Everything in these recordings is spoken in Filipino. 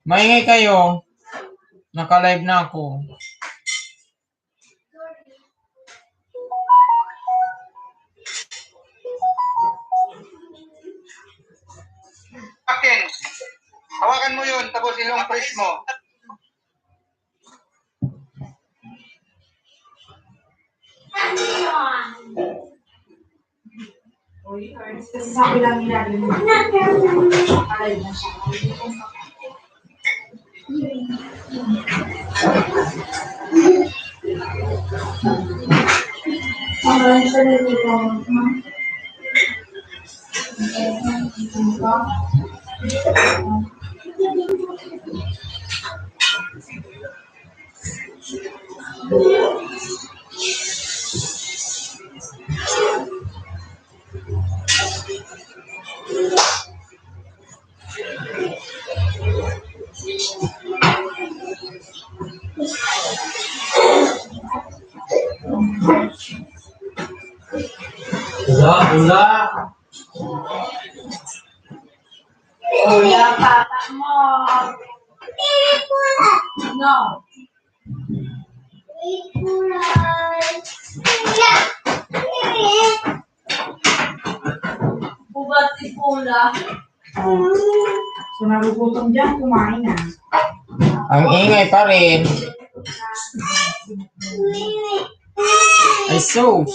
Maingay kayo. Naka-live na ako. Akin. Hawakan mo yun, tapos ilong press mo. Kasi sabi lang nila, alay na siya. Maraming siya nito. Ula. Kuya, papa mo. No. Bubat si Pula. So, nagugutom dyan, kumain na. Ang ingay pa rin. Ay, sus.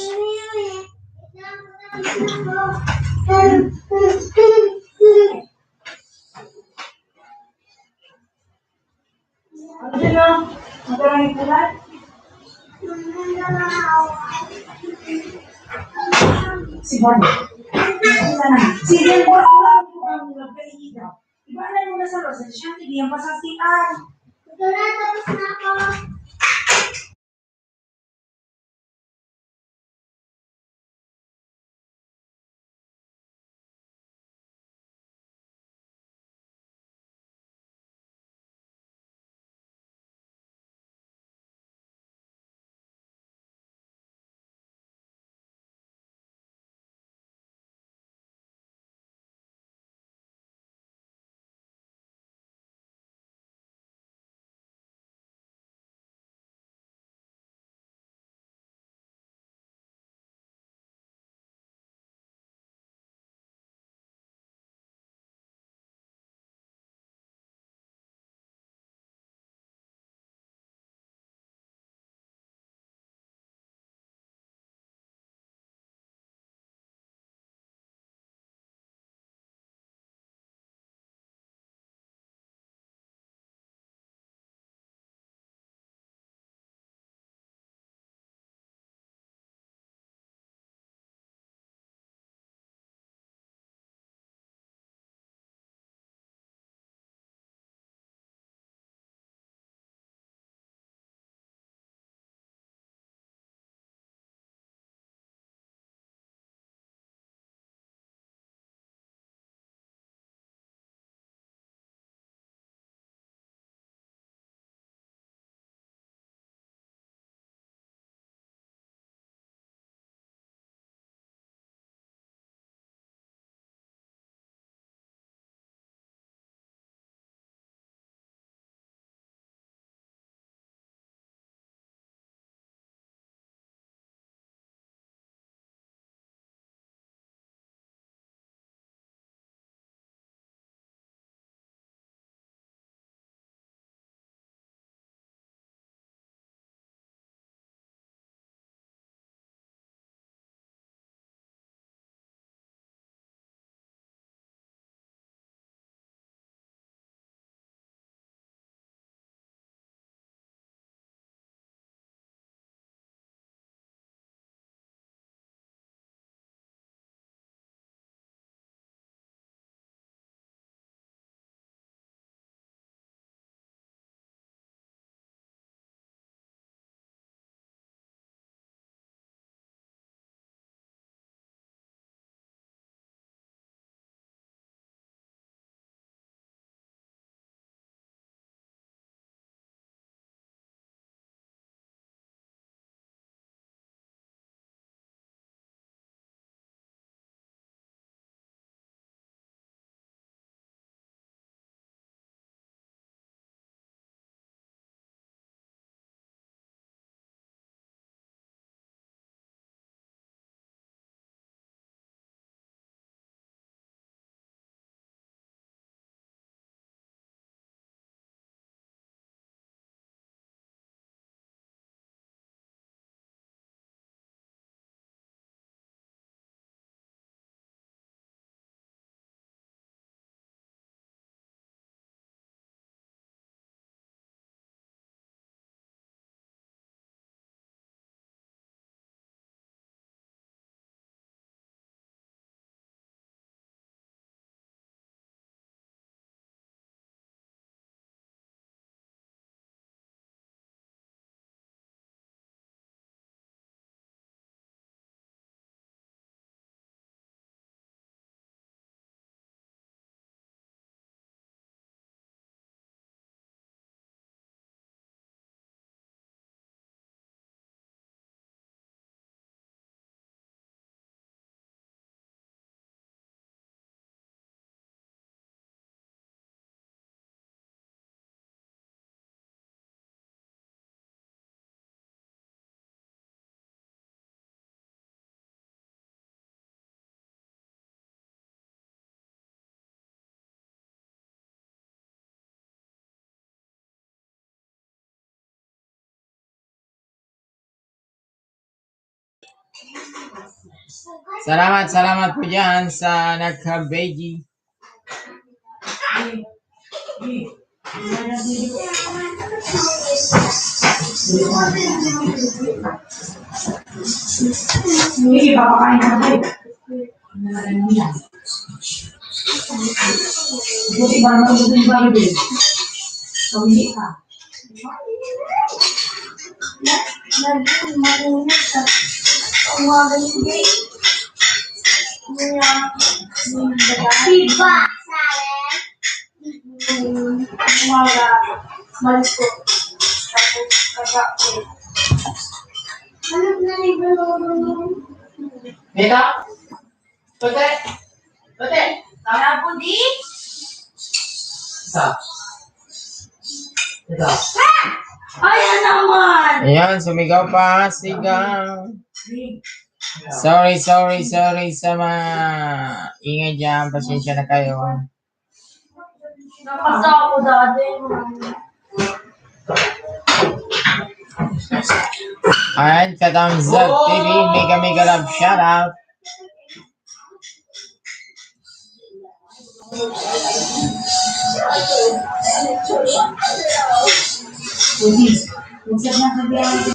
Ano dyan o? Magkarang ikulat? Si Bonnie. Sige, wala ko ang nagkaiigaw. Ibanan mo na sa Rosa, siya hindi ang pasastian. Ito na, tapos na ako. Salamat po dyan sa nagka-beji. Hindi, papakain ka na. Buti ba naman ito yung baby? Hindi ka. Diba? Sabi? Umaga, malis ko. Tapos, kagabi. Ano na libro? Mita? Tote? Tote? Kaya po di? Isa. Ito. Ayan naman! Ayan, sumigaw pa. Sigaw. Sorry sa mga ingay dyan. Pasensya na kayo. Napasa ako dati. Ayan, Katams Up TV. Mega love shoutout. Hindi. Huwag na sabihan.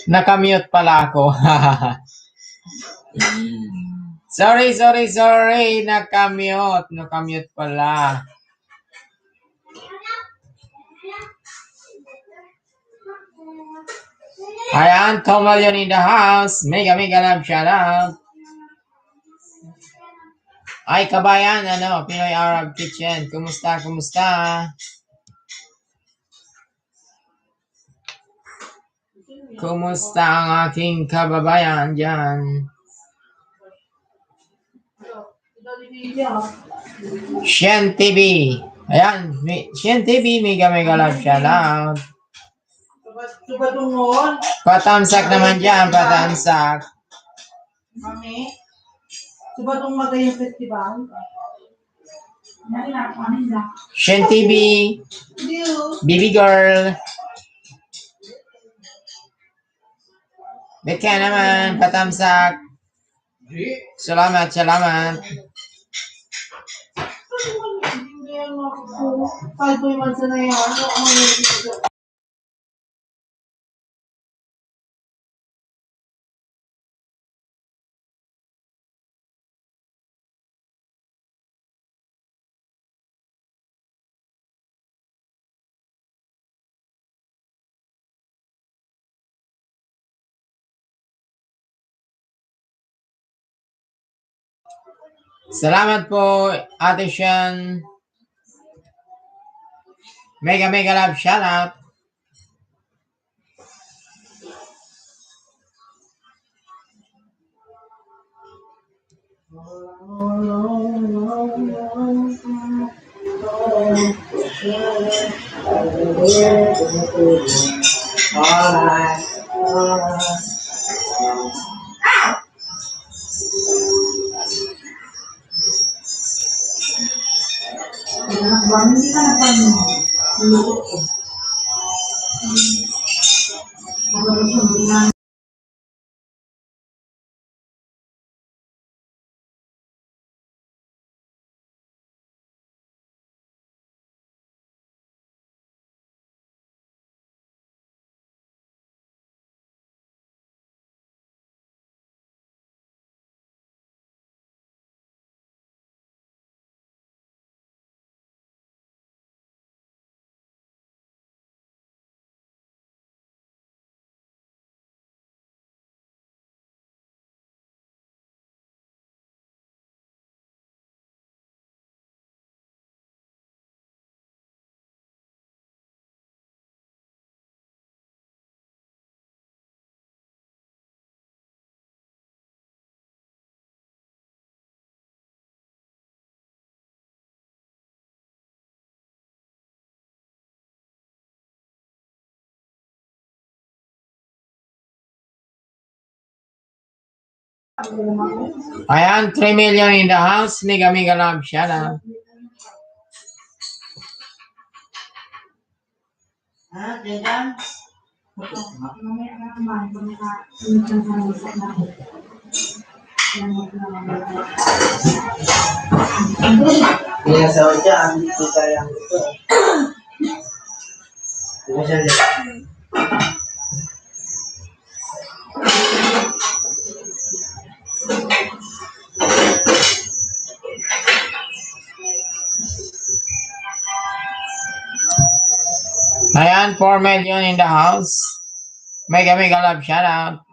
Nakamute pala ako. Sorry. Nakamute pala. Ayan, Tomalion in the house. Mega love shoutout. Ay, kabayan, Pinoy Arab Kitchen. Kumusta? Kumusta ang aking kababayan dyan? Shen TV. Ayan, Shen TV, mega love shoutout. Patamsak naman dyan, patamsak. Mami, diba itong magayang festival? Shen TV, Baby Girl. Beka naman, patamsak. Salamat. Kalbo yung mansa na yan. Salamat po, Ate Shen. Mega love shoutout. Anak ba, hindi ka na pa luluto ko. Magaling mo na. Ayan, 3 million in the house. Mega mega love shout out. Mamaya na naman, pagka-sunod ka sa isa na. Kaya sa kanya, hindi kaya ito. Ayan, 4 million in the house. Mega mega love shout out.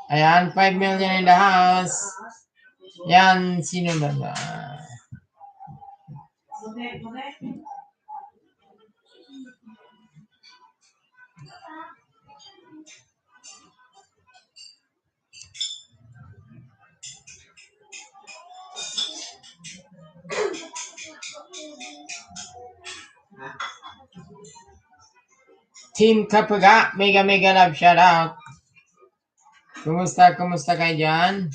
Ayan, 5 million in the house. Yan, sino na ba? Team Kapaga, mega mega love shout out. Kumusta kayo dyan?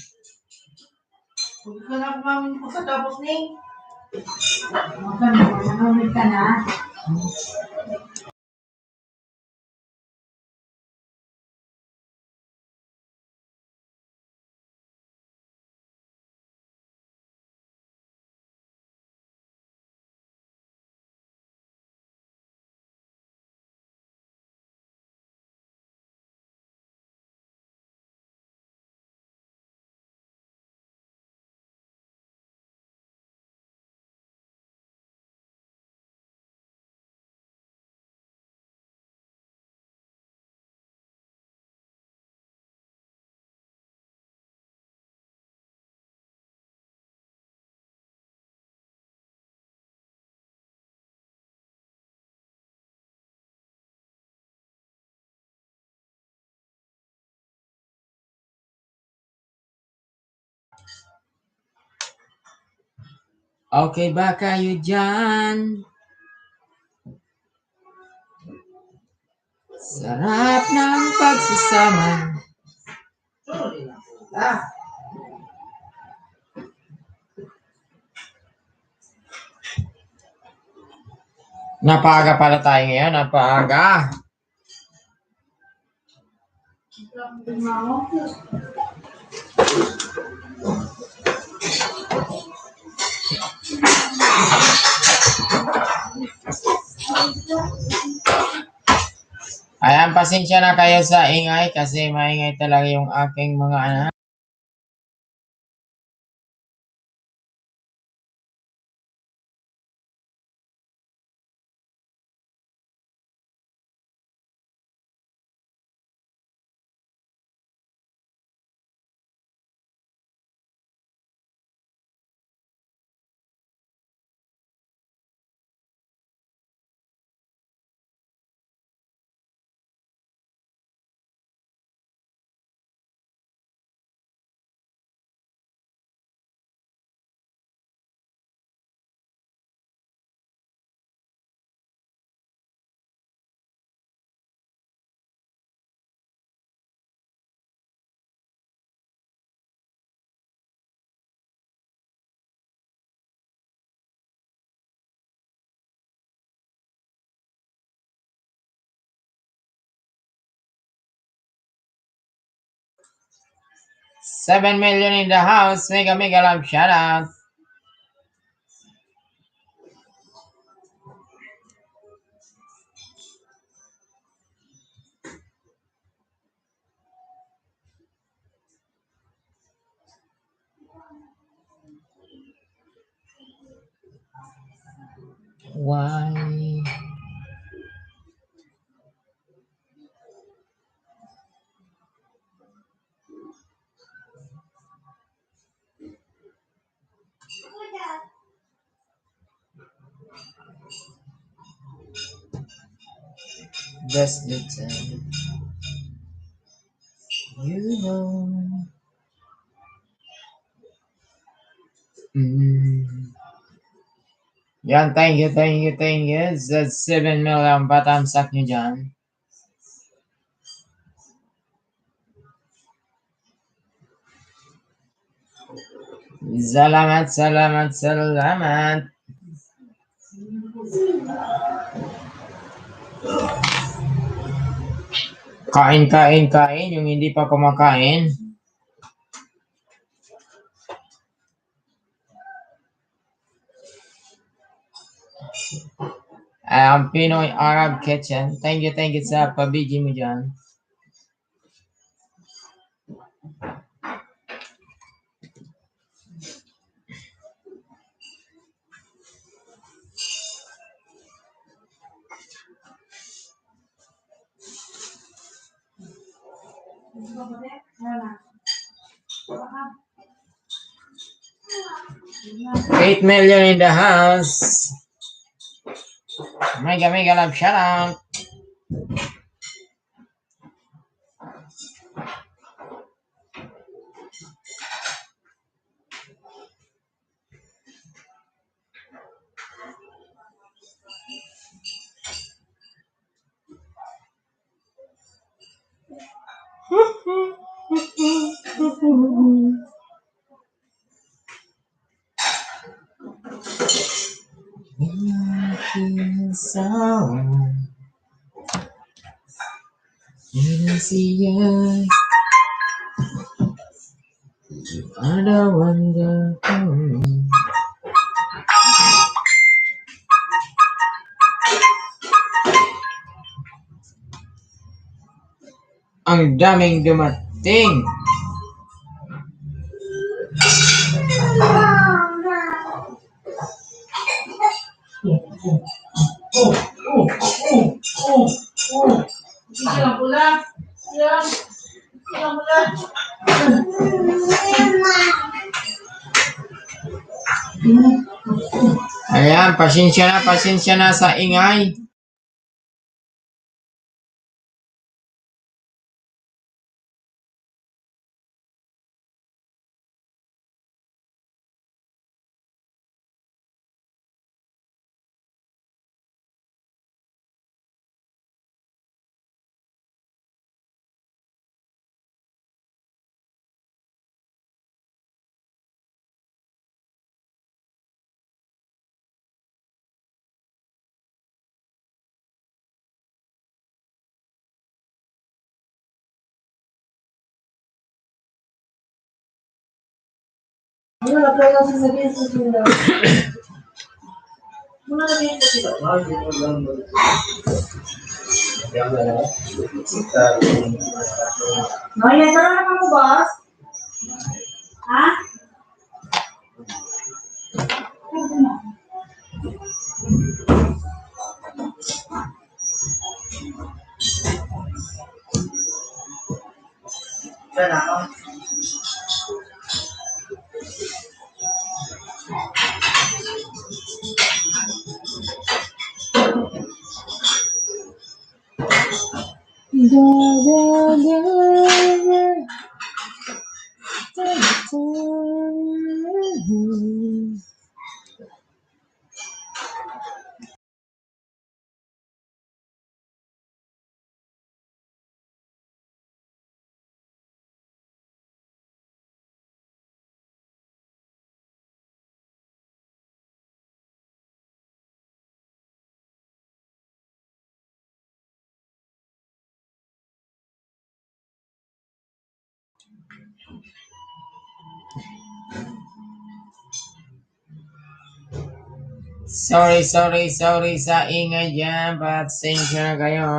Huwag ka na kumamin ko sa tapos ni. Nanonood ka na. Okay ba kayo dyan? Sarap ng pagsasama. Napaaga pala tayo ngayon, napaaga. Ayan, pasensya na kayo sa ingay kasi maingay talaga yung aking mga anak. 7 million in the house. Mega love shout out. Why? Just the time. You know. Yan, thank you. That's 7 million patamsak nyo dyan. Salamat. Kain. Yung hindi pa kumakain. Pinoy Arab Kitchen. Thank you sa pabigi mo dyan. $8 million in the house. Mega love shout out. Ada wonder. Ang daming dumating. Silang pula. Silang pula. Ayan, pasensya na sa ingay. Ano na pwede kasi sabihin sa sila? Muna sabihin sa sila. Noya, sarap naman mo, boss? Ha? Sana ako. Sorry sa ingay dyan. Pasensya na kayo.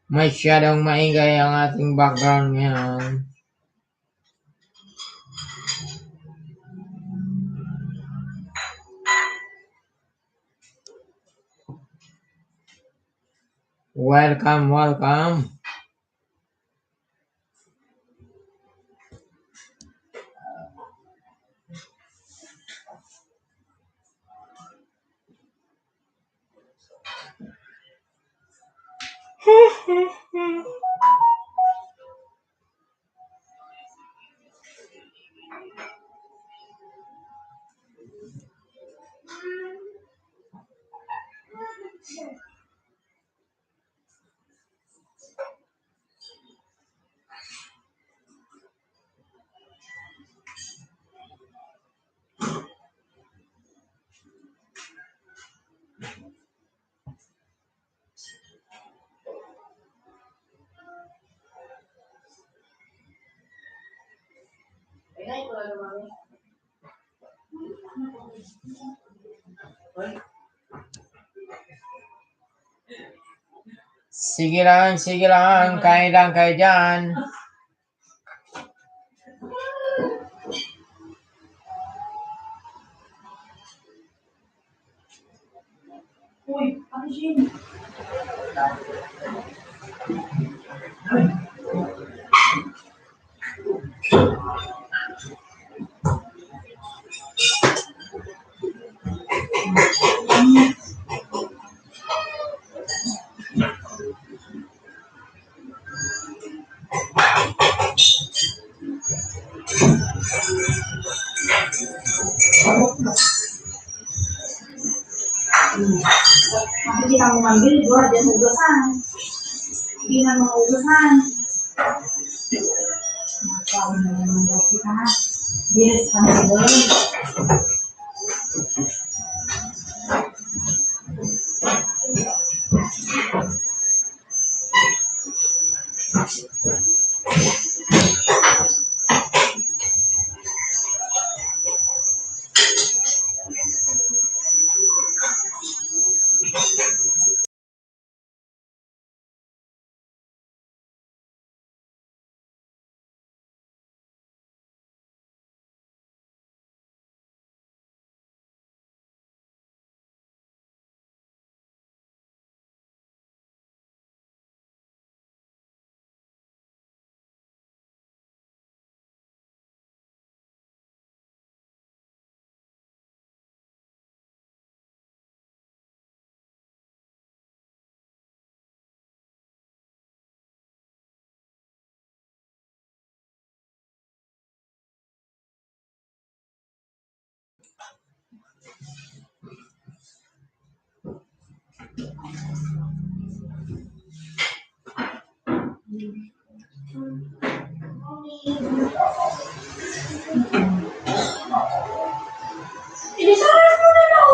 Masyadong maingay ang ating background ngayon. Welcome. Sige lang. Kain lang kayo dyan. Uy, ano siya? Hindi na mo manggil, gua dyan ugasan. Hindi na mo ugasan. Nakawin na naman daw kita ha. Bilis kami doon. Inisaran mo na daw.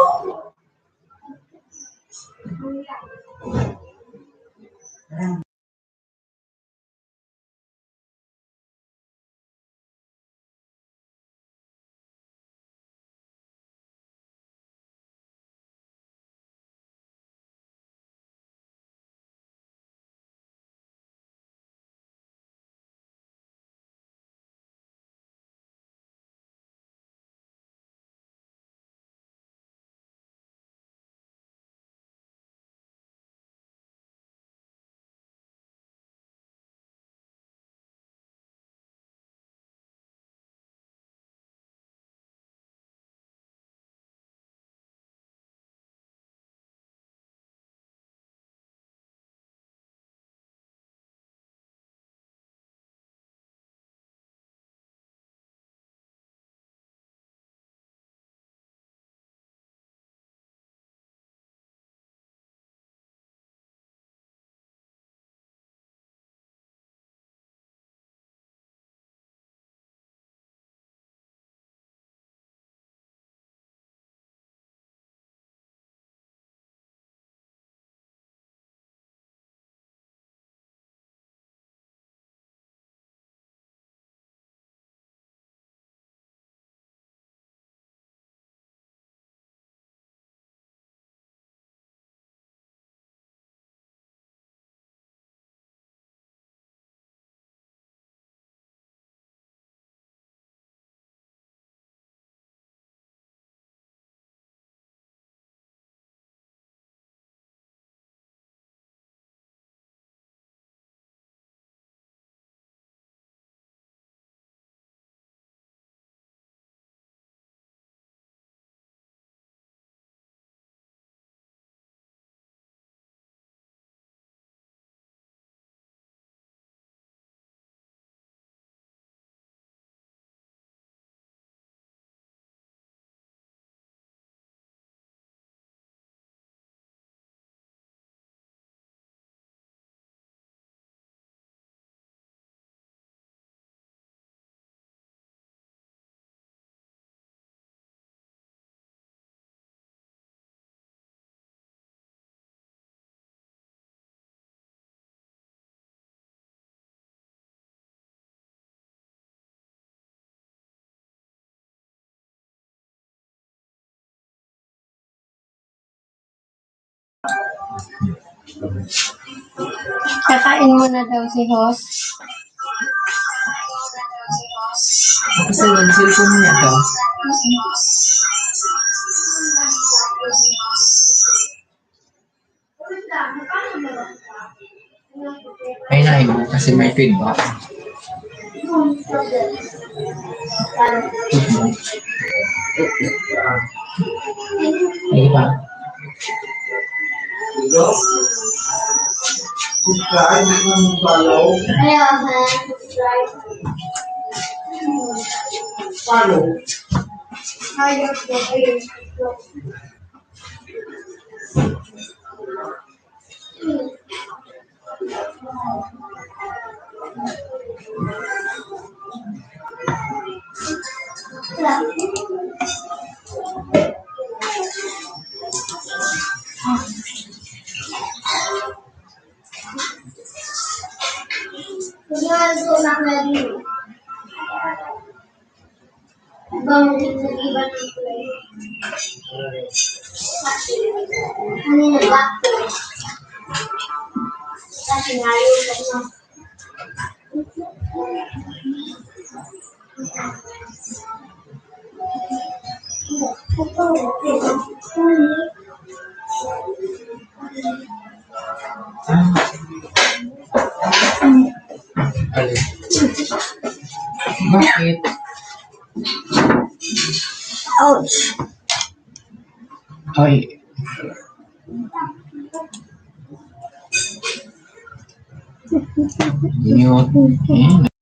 Kakain mo na daw si Hos. Kasi nag-cellphone mo niya to. Ay nahin mo kasi may feedback. Ay ba? Kaya ba, subscribe. Ayos po, ayos po. Kaya ito lang na rin. Ibang nag-iba ng play. Ano na ba? Kasi ngayon ka na. Alin? Bakit? Ouch! Ay. Mute.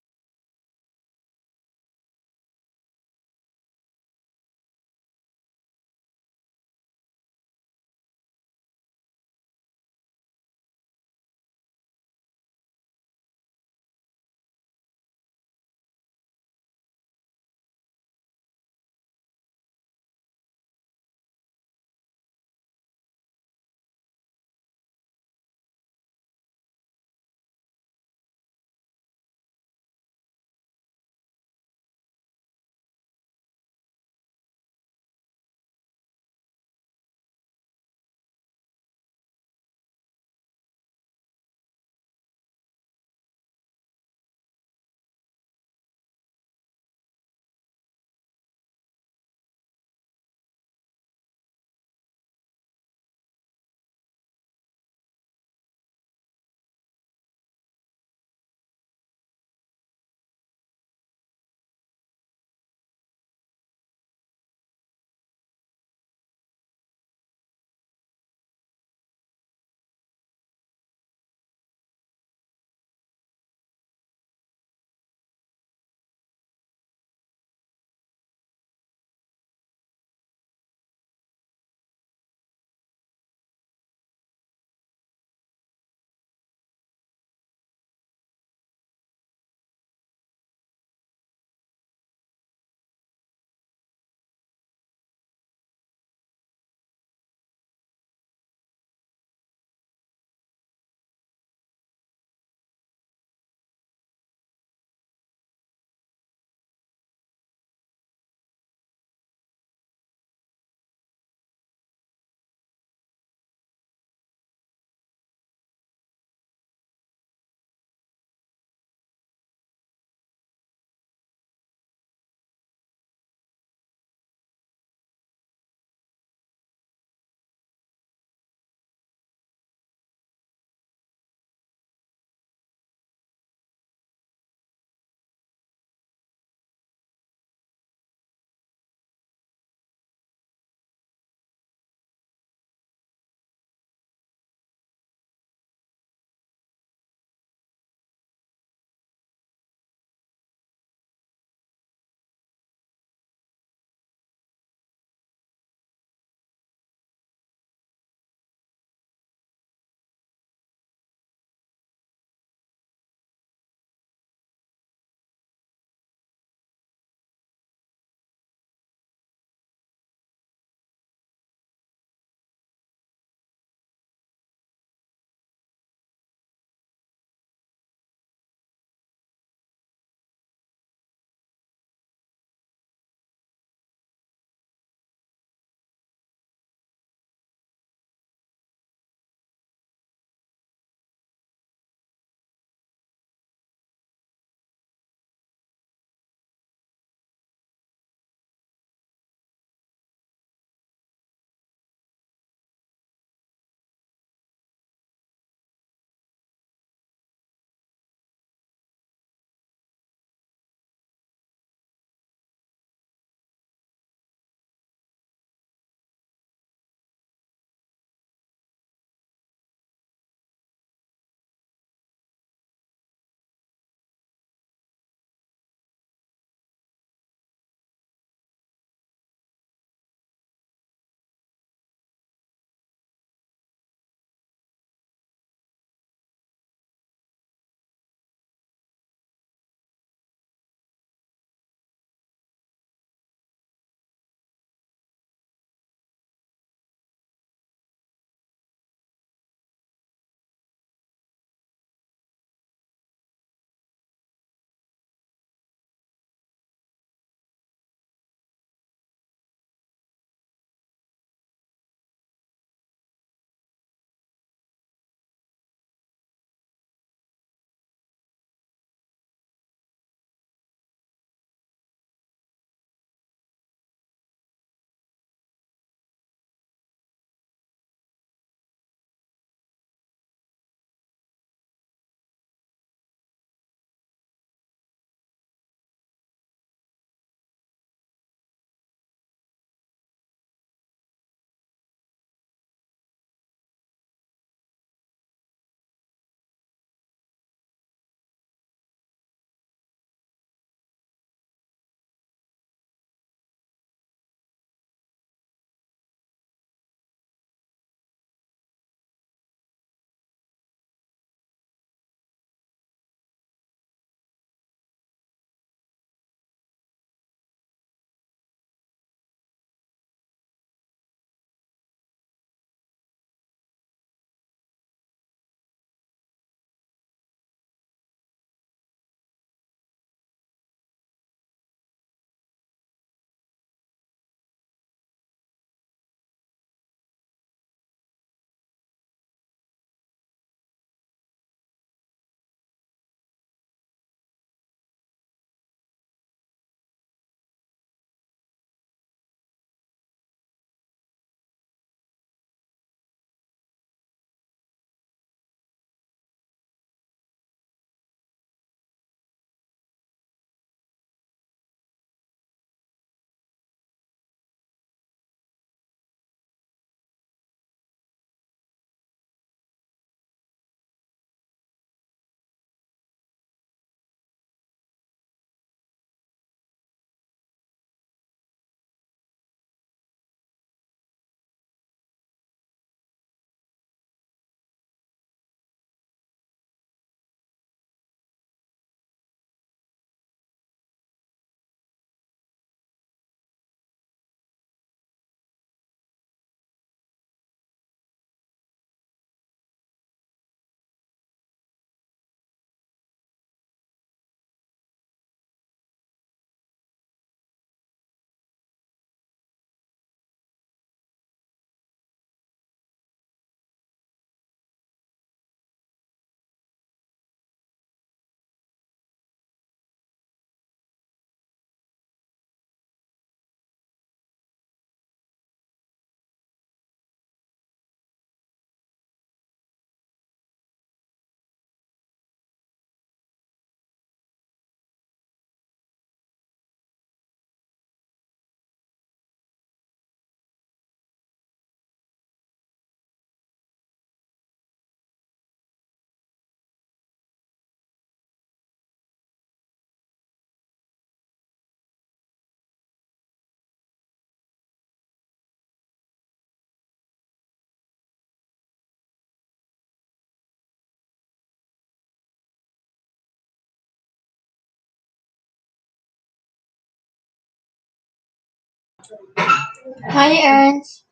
Hi, Ernst.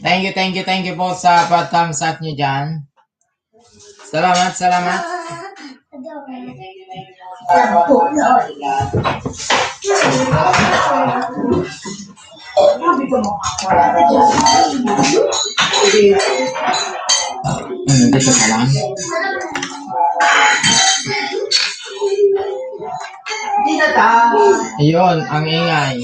Thank you po sa pa-thumbs up nyo dyan. Salamat. Sabi ko mo, wala ka dyan. Dito ka lang. Hindi na ta. Ayun, ang ingay.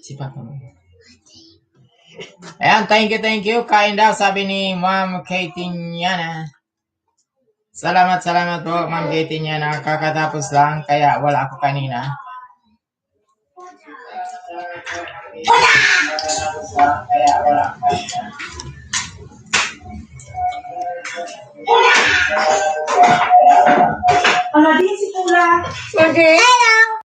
Si Papa mo. Ayan, thank you. Kain daw, sabi ni Ma'am Katie Niana. Salamat po, Ma'am Katie Niana. Kakatapos lang, kaya wala ako kanina. Ano din si Tula? Hello.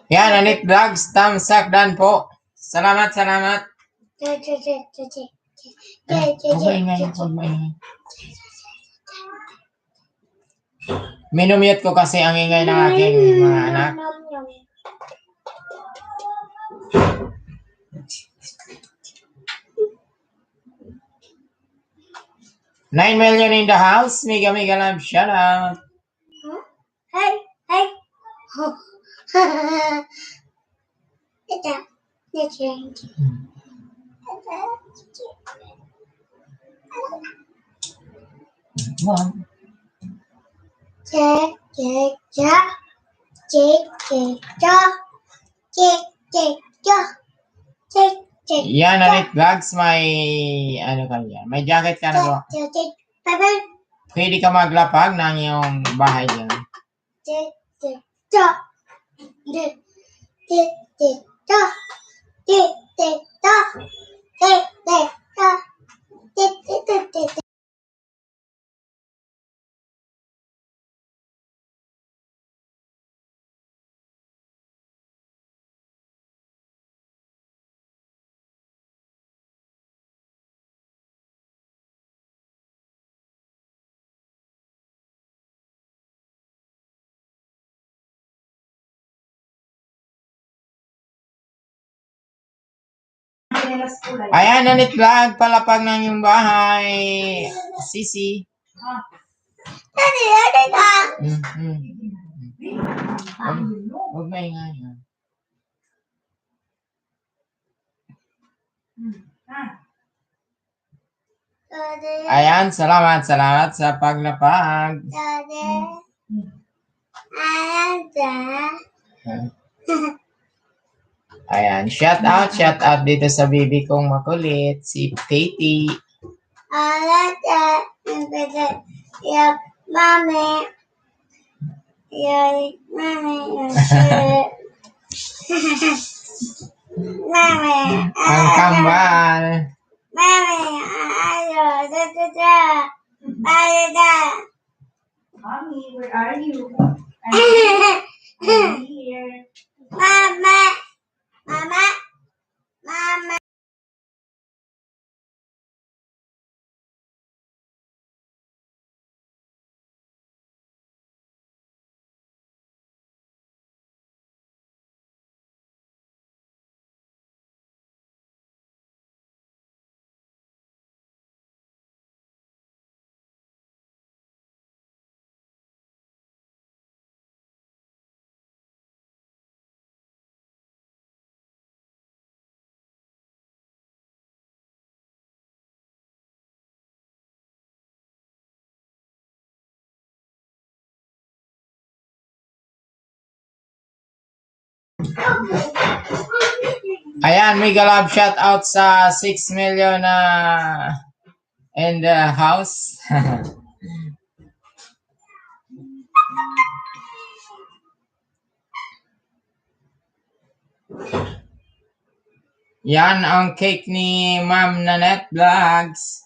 Yan, Anik Vlogs, thumbs up dan po. Salamat. Huwag maingay. Minumute ko kasi ang ingay ng aking mga anak. $9 million in the house. Mega love, shout out. Hey. Yan, Anik Vlogs, may ano ka yan? May jacket ka na ba? Pwede ka maglapag ng iyong bahay dyan. Ayan, Anik Vlog, palapag ng iyong bahay. Sisi. Huwag maingay. Ayan, salamat sa paglapag. Ayan, shout out dito sa baby kong makulit, si Katie. Ang kambal. Mommy, where are you? I'm here. Ayan, mega love shout out sa 6 million in the house. Yan ang cake ni Ma'am Nanette Vlogs.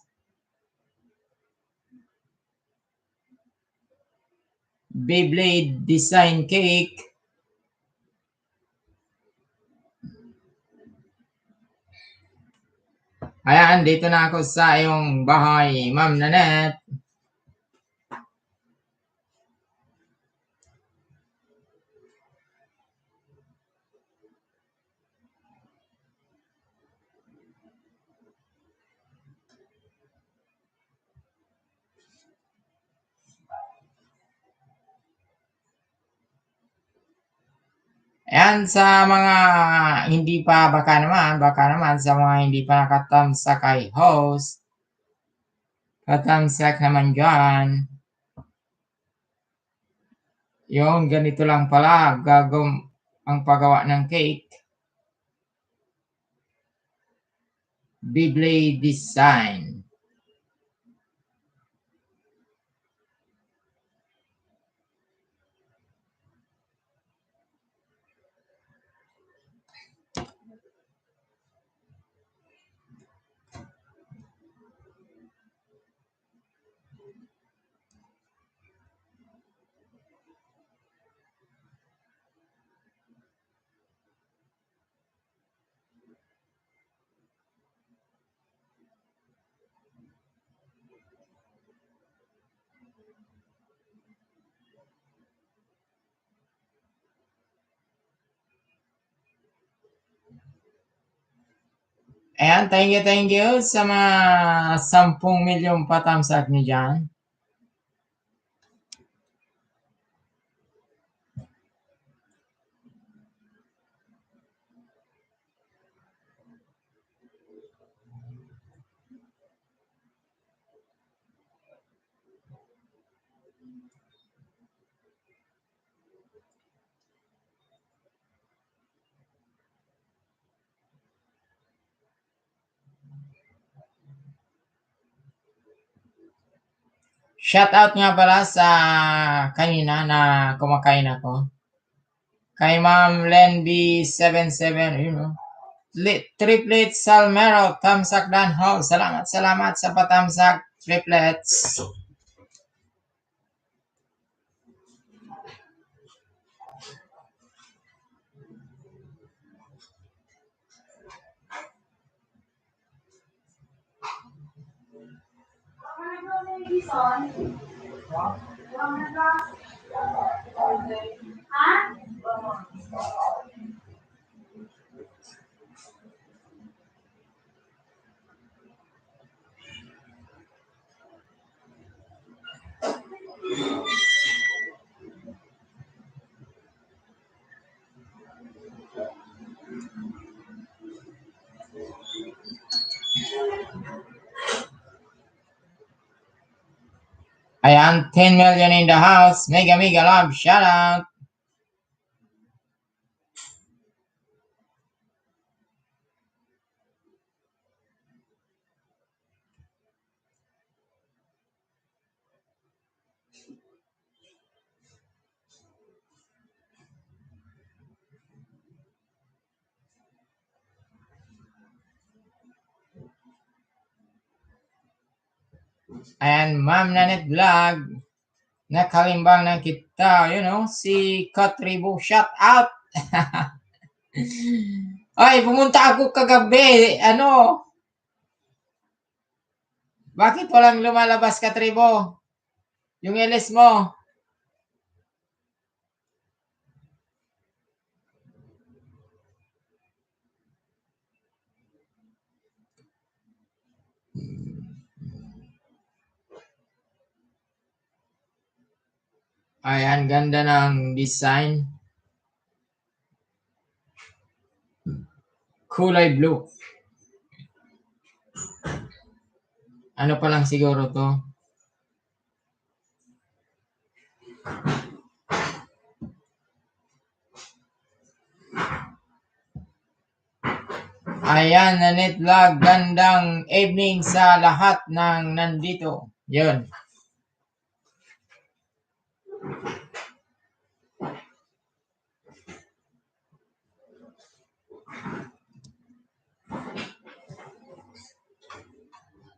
Beyblade design cake. Ayan, dito na ako sa iyong bahay, Ma'am Nanette. Ayan, sa mga hindi pa, baka naman sa mga hindi pa nakatamsa kay host, katamsak naman dyan. Yung ganito lang pala, ang paggawa ng cake. Beyblade design. Ayan, thank you sa mga 10 milyong patamsak niyo dyan. Shoutout nga pala sa kanina na kumakain ako. Kay Ma'am Lenby77, you know. Triplets Salmero, Tamsak Danho. Salamat sa patamsak, triplets. Ayan, 10 million in the house. Mega love, shout out. Ayan, Ma'am Nanette Vlog. Nakalimbang na kita, you know, si Katribo, shout out. Ay, pumunta ako kagabi, ano? Bakit walang lumalabas, Katribo? Yung LS mo. Ayan, ganda ng design. Kulay blue. Ano pa lang siguro to? Ayan, Nanette Vlog. Gandang evening sa lahat ng nandito. Yun.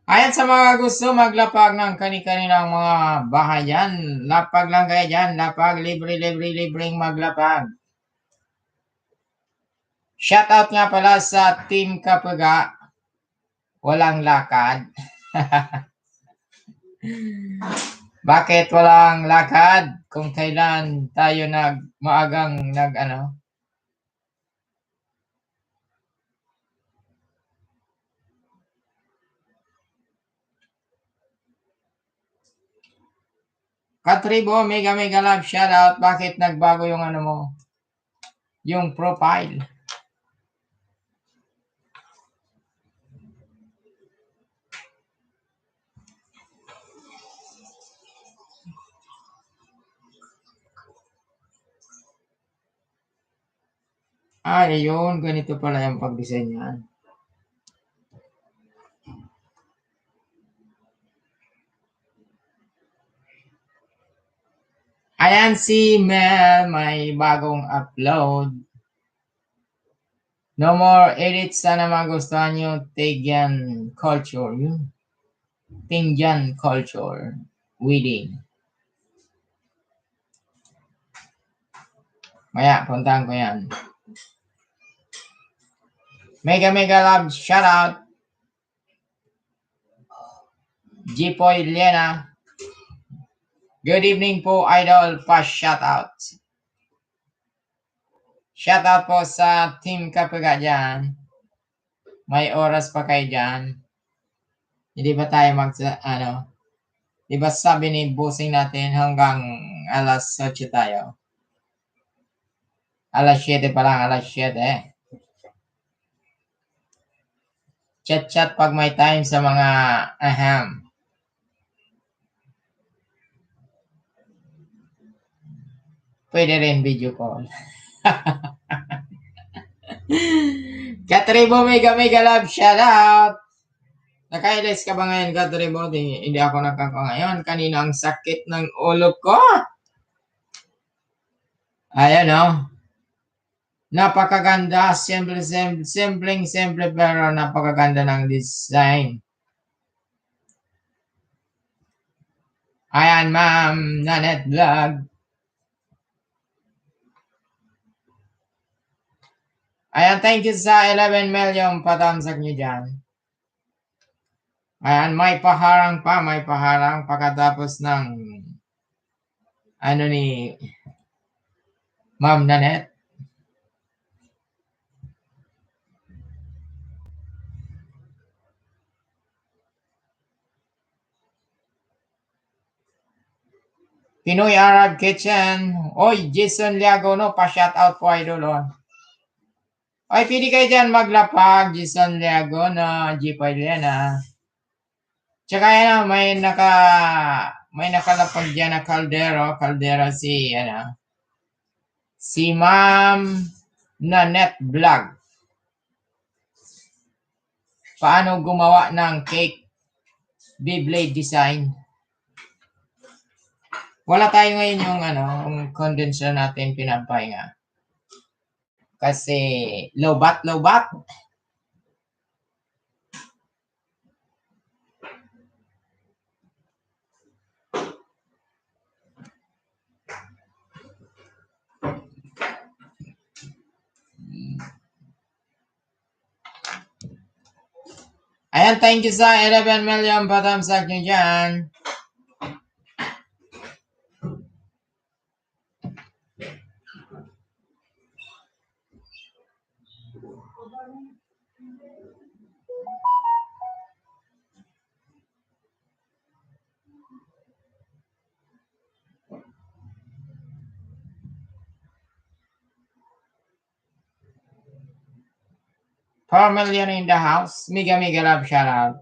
Ayan, sa mga gusto maglapag ng kani-kaninang mga bahay dyan, lapag lang kayo dyan, lapag, libreng maglapag. Shoutout nga pala sa Team Kapaga, walang lakad. Bakit walang lakad? Kung kailan tayo maagang ano? Katribo, mega love, shoutout. Bakit nagbago yung ano mo? Yung profile. Ayun, ganito pala yung pag-design yan. Ayan si Mel, may bagong upload. No more edits, sana magustuhan nyo. Tigyan culture, yun. Tingyan culture. Wedding. Maya, puntahan ko yan. Mega love, shout out. Jipoy Liena. Good evening po, idol. Pa-shout out. Shout out po sa Team Kapaga dyan. May oras pa kayo dyan. Hindi ba tayo di ba sabi ni bossing natin hanggang alas 8 tayo? Alas 7 pa lang, alas 7. Chat-chat pag may time sa mga Pwede rin video call. Katribo, mega love, shout out. Nakailis ka ba ngayon, Katribo? Hindi ako ngayon. Kanina ang sakit ng ulo ko. Ayan o. Napakaganda. Simple pero napakaganda ng design. Ayan, Ma'am Nanette Vlog. Ayan, thank you sa 11 million patamsak nyo dyan. Ayan, may paharang pagkatapos ng ni Ma'am Nanette. Pinoy Arab Kitchen. Oy, Jason Liago, no? Pa-shout out po, idol. Oy, pili kayo dyan maglapag, Jason Liago, na G5 yan, Tsaka yan, may nakalapag dyan na kaldero si Ma'am Nanette Vlog. Paano gumawa ng cake Beyblade design? Wala tayo ngayon yung condenser natin pinapahinga. Kasi low bat. Ayan, thank you sa 11 million patamsak nyo dyan. $4 million in the house. Mega love, shout out.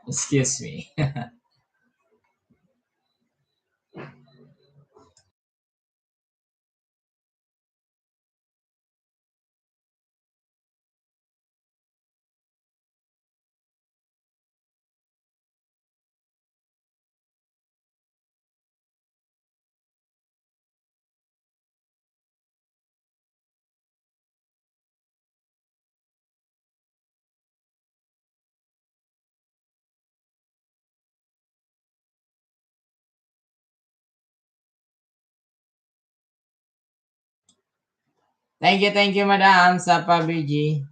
Excuse me. Thank you, madam, sa pabiji.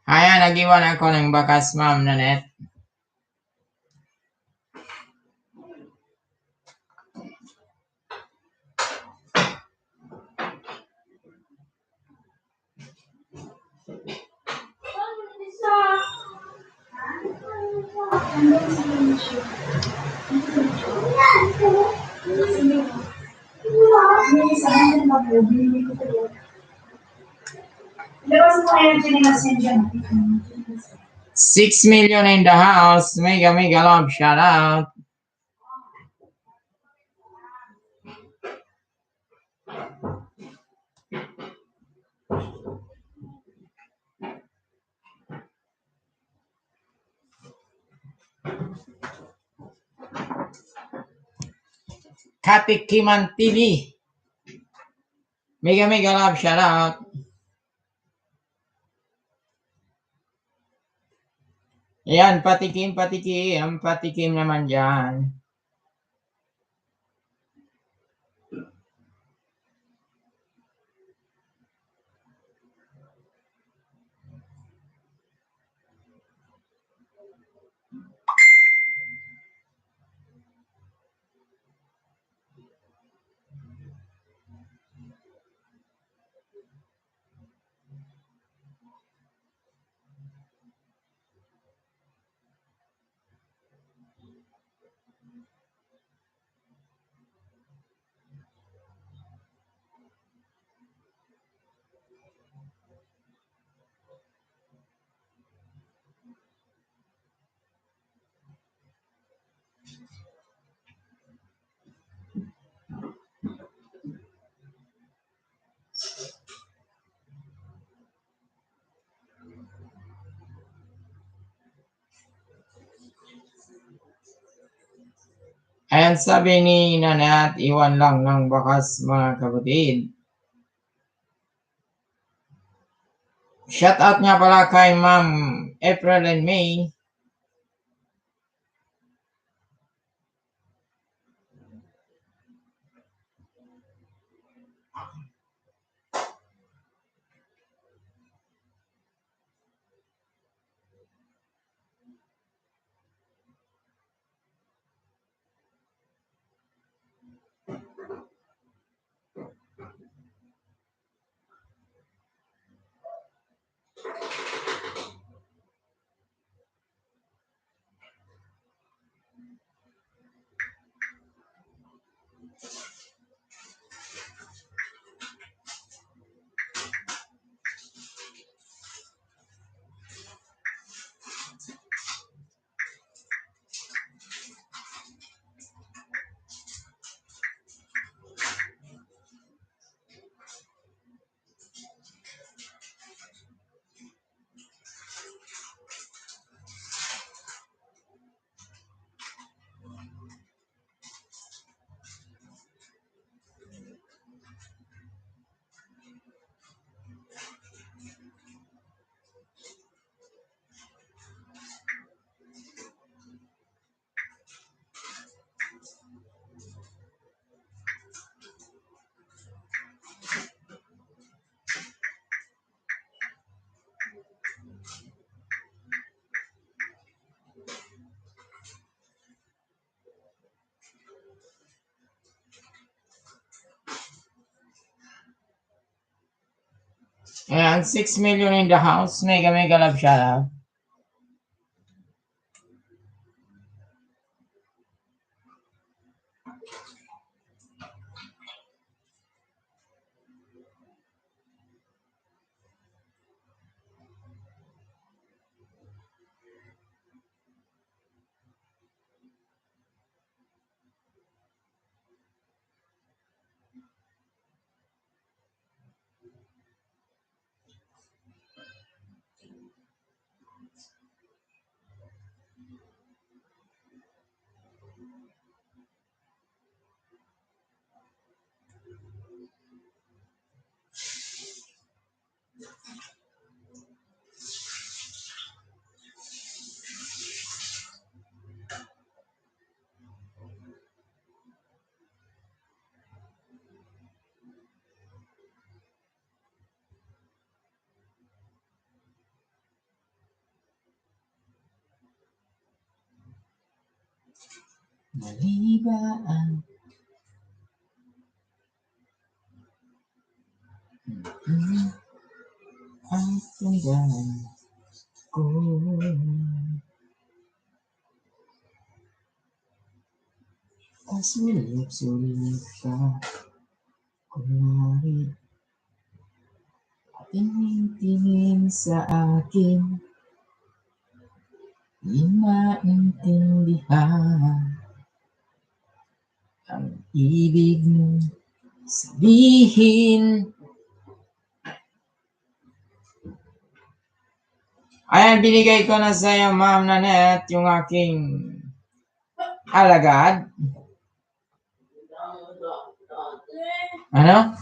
Ayan, nag-iwan ako ng bakas, Ma'am Nanette. Nandun sa Malaysia. May isa lang mag-vlog, hindi ko ito. Labas mo ngayon siya nila send dyan. 6 million in the house. Mega love, shout out. Katikiman TV. Mega love, shout out. Ayan, patikim naman dyan. Ayan, sabi ni Nanat, iwan lang ng bakas mga kapatid. Shout out nga pala kay Ma'am April and May. Ayan, 6 million in the house. Mega love, shout out. Mali ba ang tandaan ko? Sulit ka. Kunwari, tingin-tingin sa akin. Di maintindihan ang ibig mong sabihin. Ayan, binigay ko na sa'yo, Ma'am Nanette, yung aking alagad. Ano?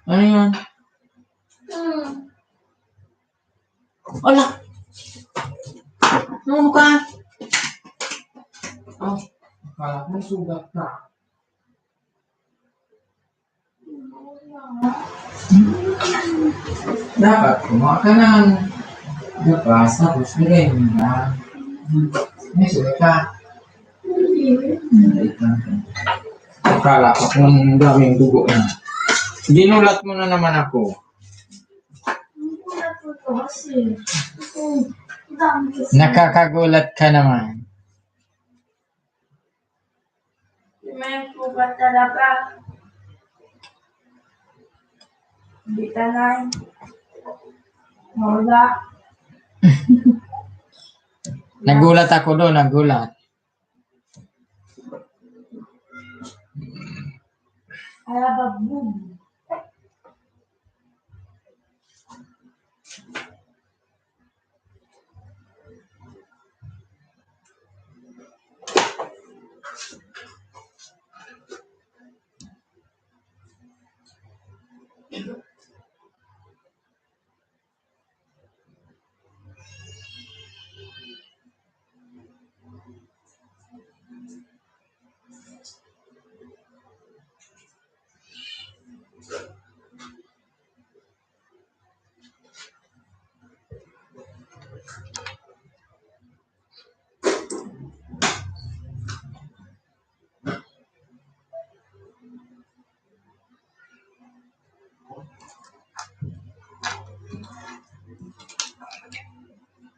Ano yun? Wala. Ano ka? Oh, akala ko sugat ka. Dapat kumuha ka ng gapas, tapos bigay mo na. May sugat ka. Akala ko kung daming dugo na. Ginulat mo na naman ako. Nakakagulat ka naman. May pugat talaga. Hindi tanay. Wala. Nagulat ako doon, nagulat. Alababog.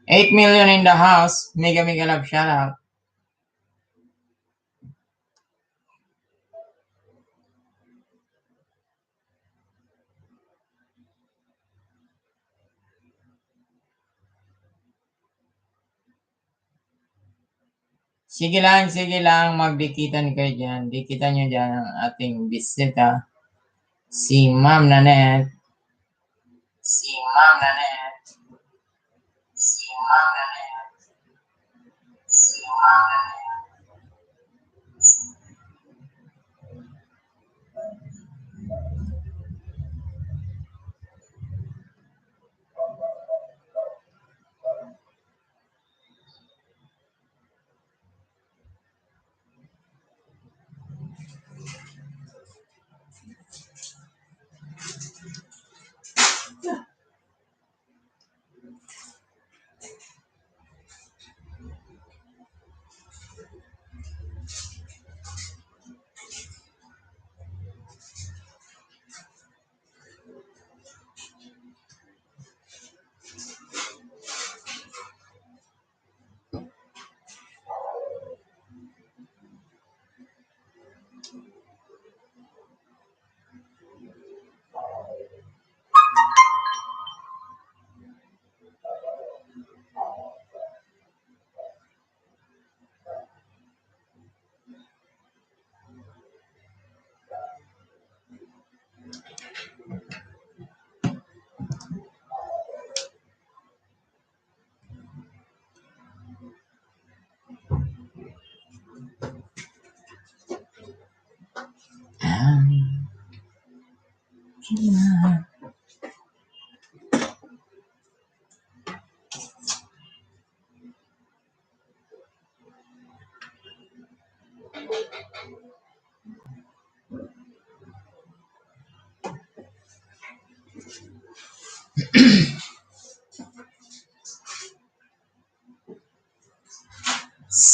$8 million in the house. Mega love shout out. Sige lang, magdikitan kayo dyan. Dikitan nyo dyan ang ating bisita. Si Ma'am Nanette. Si Ma'am Nanette. Si Ma'am Nanette. Si Ma'am Nanette.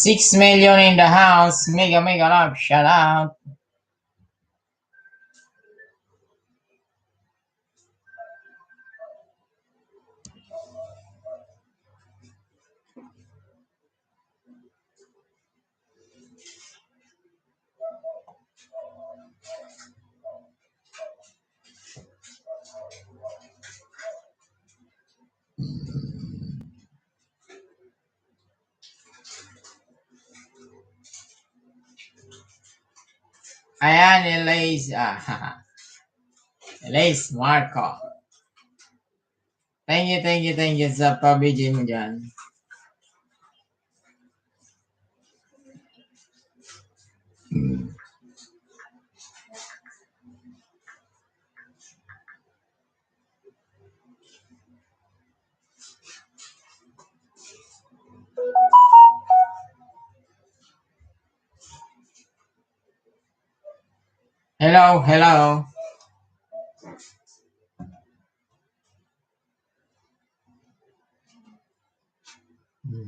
$6 million in the house. Mega love shout out. Ayan, Elise. Elise Marco. Thank you sa pabigay mo dyan. Hello.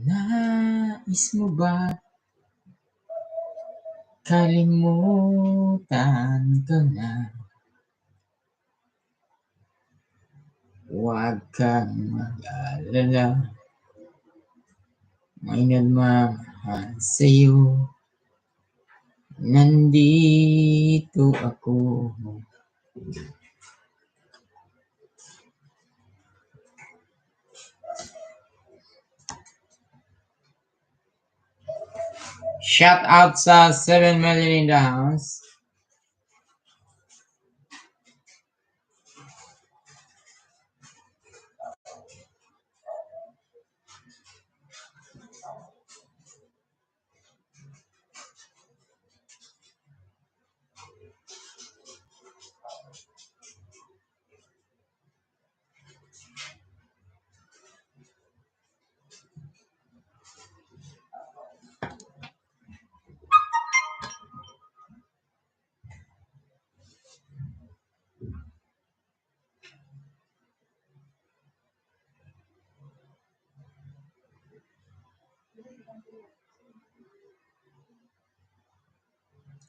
Nais mo ba kalimutan ko na? Huwag kang mag-alala. May nagmamahal sa'yo. Nandito ako. Shout out sa 7 million in the house.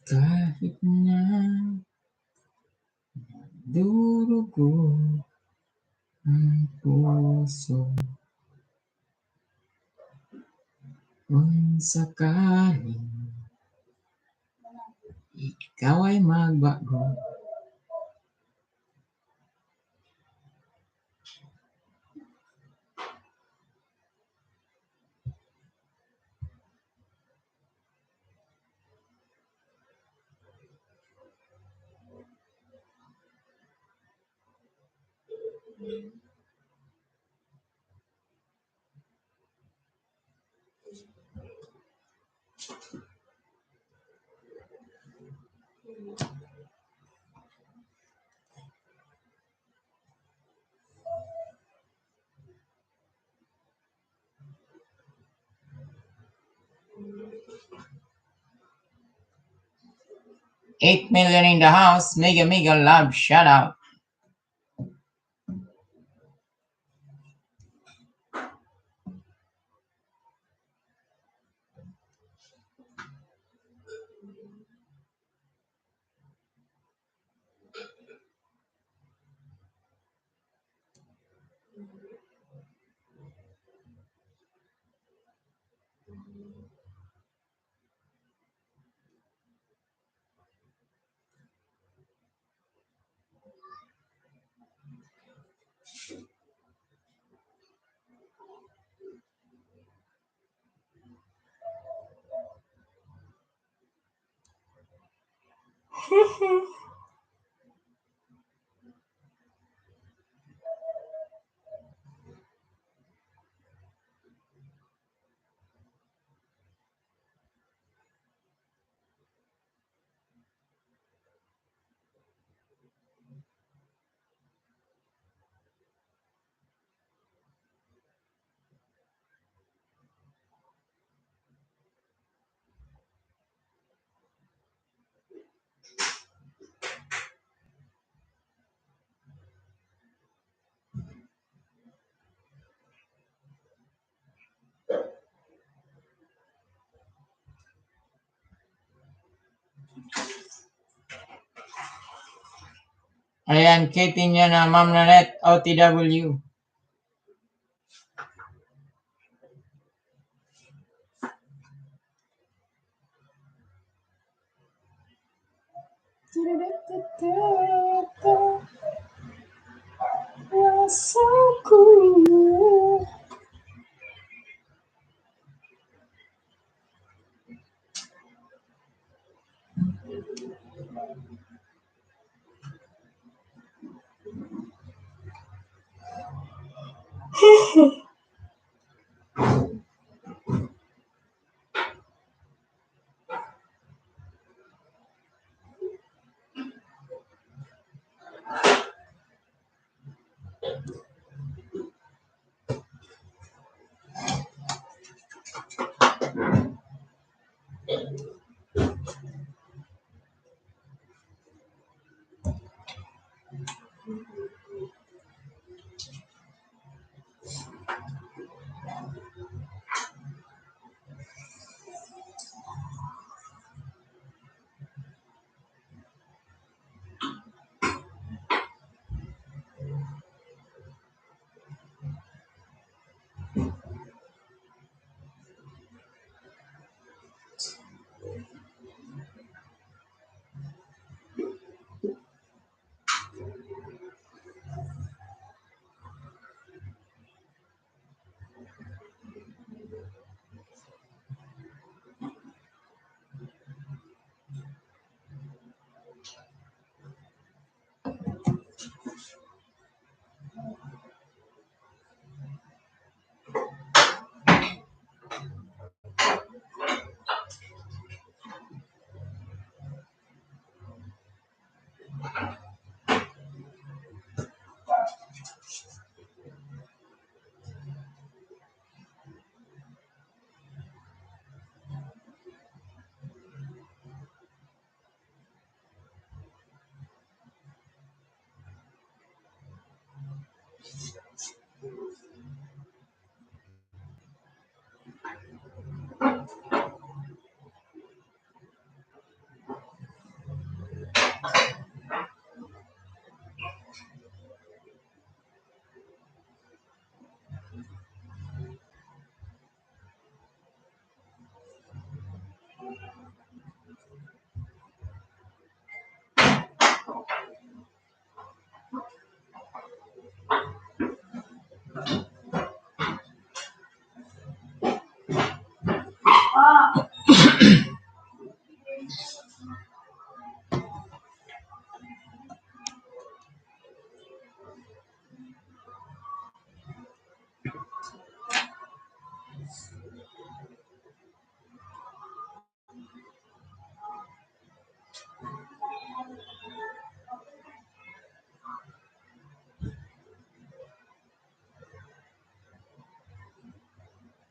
Kahit na durugo ang puso, kung sakaling ikaw ay magbago, $8 million in the house. Mega love shout out. Ayan, Katie niya na Ma'am Nanette, OTW.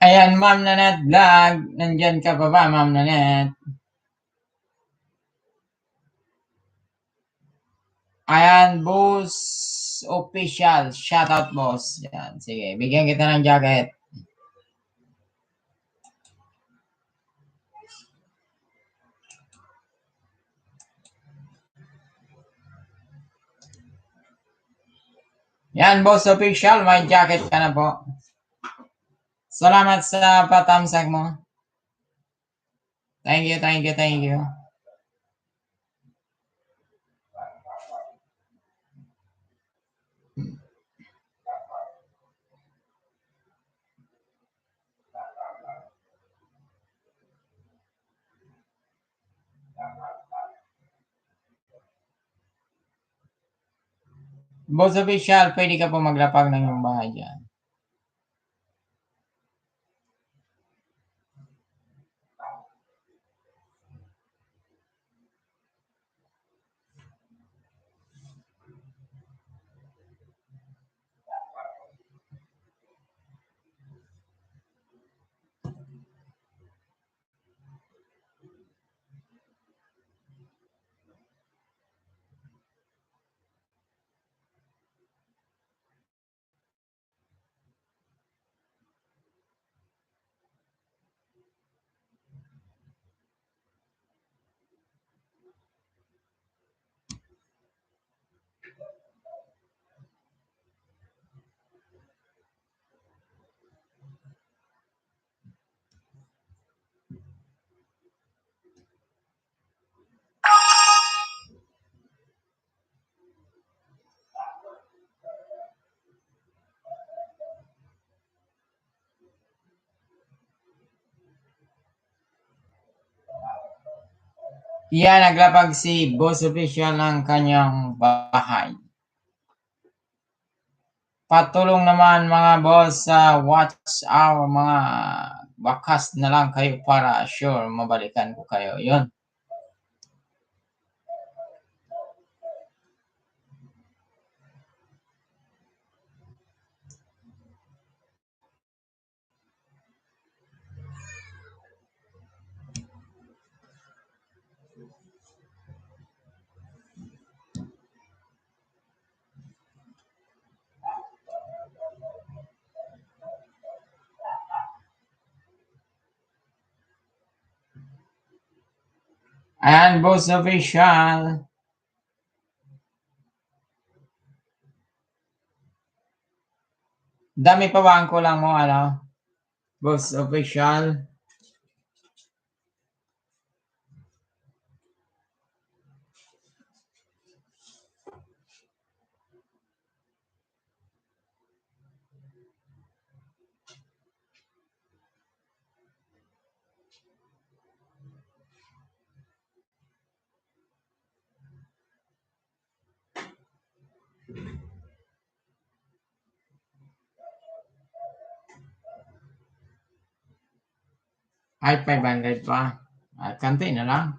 Ayan, Ma'am Nanette Vlog. Nandyan ka pa ba, Ma'am Nanette? Ayan, Boss Official. Shoutout, boss. Yan, sige. Bigyan kita ng jacket. Yan, Boss Official. May jacket ka na po. Salamat sa patamsak mo. Thank you, thank you, thank you. Boss Official, pwede ka po maglapag ng iyong bahay dyan. Yan, naglapag si Boss Official ng kanyang bahay. patulong naman mga boss sa watch hour, mga bakas na lang kayo para sure mabalikan ko kayo. Yun. Ayan, boss official. Dami pa ba ang kulang mo, ano? Boss official. Ay, 500 pa. Kanti na lang.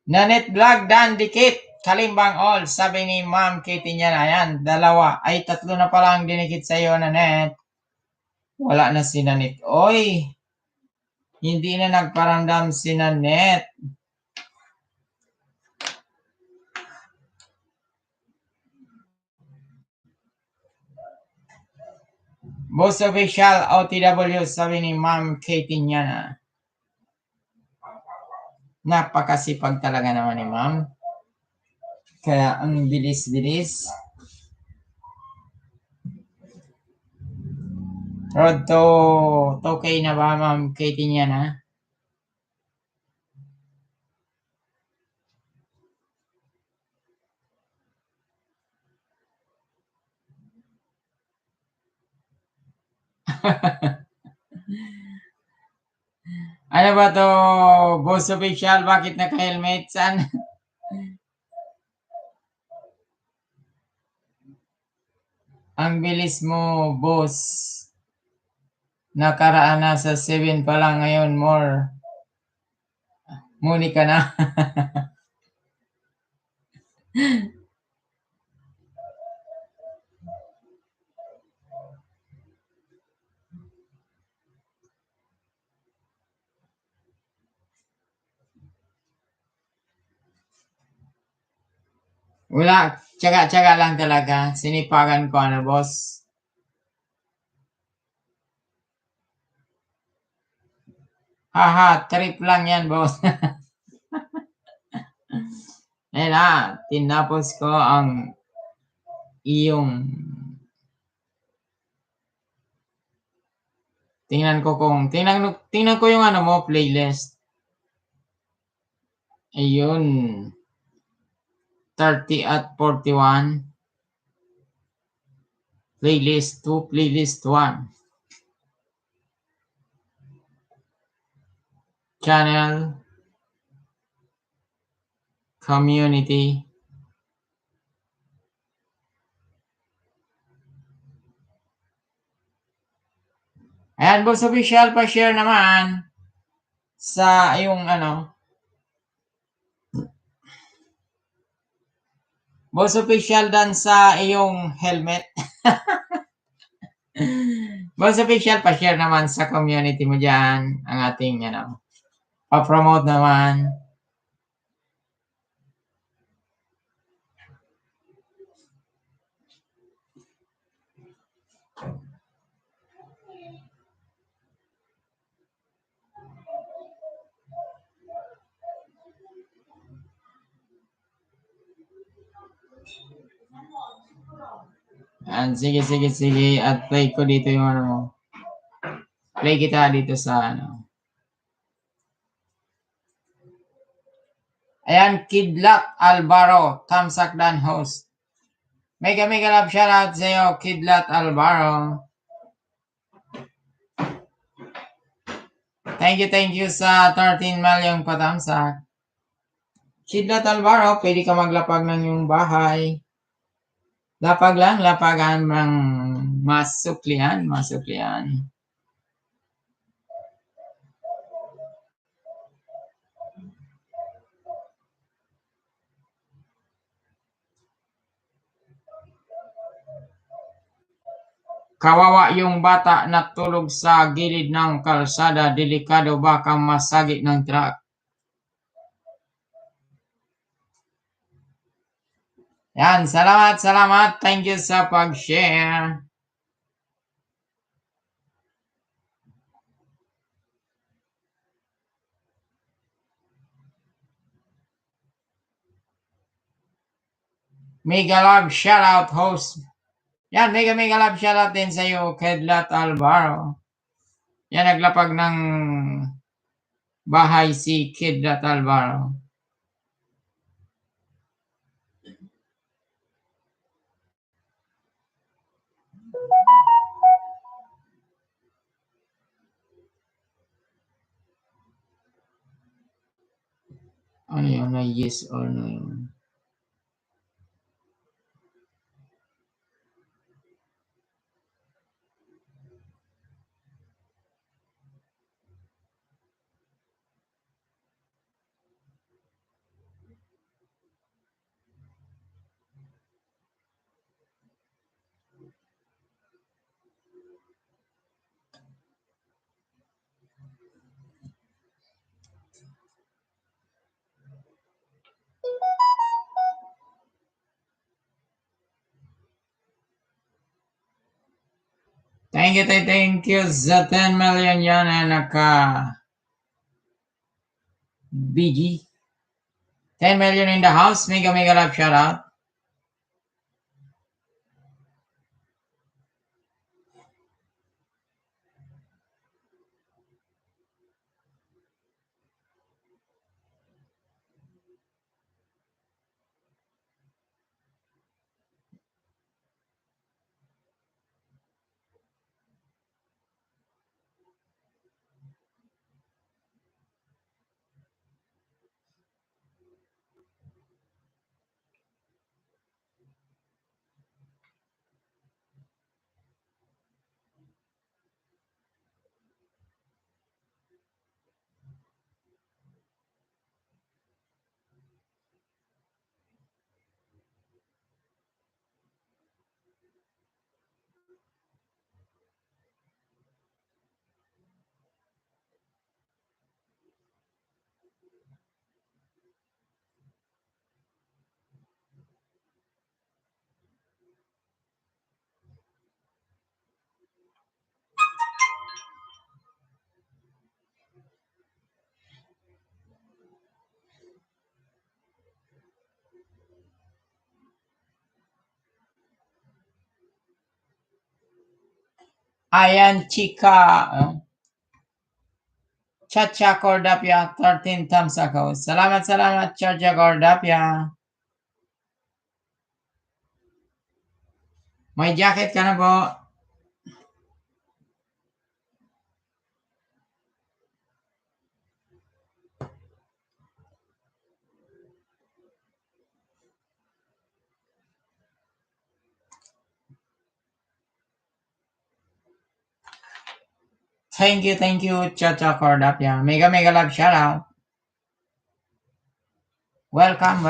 Nanet Vlog, Dan Dikit, Kalimbang All, sabi ni Ma'am Kitty niya, ayan, dalawa. Ay, tatlo na pala ang dinikit sa iyo, Nanet. Wala na si Nanet. Oy, hindi na nagparamdam si Nanet. Boss official OTW, sabi ni Ma'am Katie niya na. Napakasipag talaga naman ni Ma'am. Kaya ang bilis-bilis. Road to 2K na ba, Ma'am Katie niya na? Ano ba to, boss official? Bakit naka-helmet? Saan? Ang bilis mo, boss. Nakaraan na sa 7 pa lang ngayon, more. Muni ka na. Wala, tsaga-tsaga lang talaga. Sinipagan ko, ano, boss. Haha, trip lang yan, boss. Eh na, tinapos ko ang iyong... Tingnan ko yung ano mo, playlist. Ayun. 30 at 41. Playlist 2, playlist 1. Channel. Community. Ayan, boss official, pa-share naman sa yung ano. Boss official dan sa iyong helmet. Boss official, pa-share naman sa community mo dyan ang ating ano. Pa-promote naman. And sige. At play ko dito yung ano mo. Play kita dito sa ano. Ayan, Kidlat Albaro, Tamsak Dan host. Mega love shoutout sa iyo, Kidlat Albaro. Thank you sa 13 million patamsak. Kidlat Alvaro, pwede ka maglapag ng iyong bahay. Lapag lang, lapagan ng masuklian. Kawawa yung bata natulog sa gilid ng kalsada. Delikado baka masagi ng truck. Yan, salamat. Thank you sa pag-share. Mega love shoutout host. Yan, mega love shoutout din sa iyo, Kidlat Alvaro. Yan, naglapag ng bahay si Kidlat Alvaro. Ano yun? May yes or no yun? Thank you sa 10 million yan na naka-BG. 10 million in the house. Mega love shoutout. Ayan, Chika. Chacha Cordapia, 13 thumbs ako. Salamat, Chacha Cordapia. May jacket ka na po. Thank you, Chacha Cordapia. Mega love shoutout. Welcome.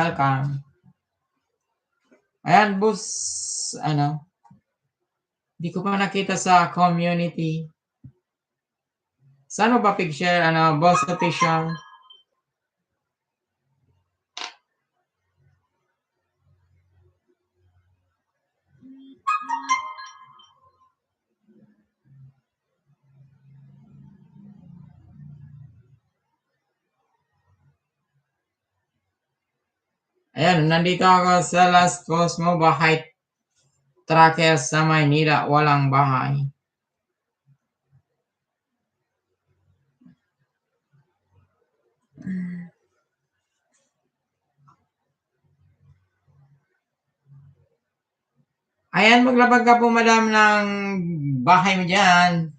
Ayan, boss, di ko pa nakita sa community. Saan mo ba picture, boss official? Ayan, nandito ako sa Las Cosmo Bahay Tracker sa Maynila. Walang bahay. Ayan, maglabag ka po, madam, ng bahay mo dyan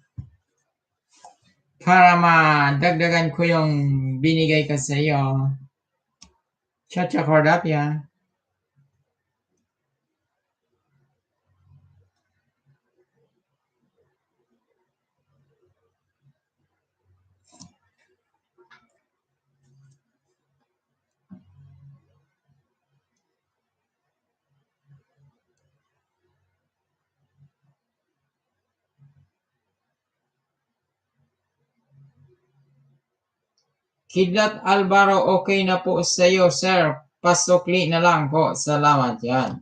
para madagdagan ko yung binigay ko sa iyo. Chacha Cordapia. Kidlat Alvaro, okay na po sa iyo, sir. Pasukli na lang po. Salamat yan.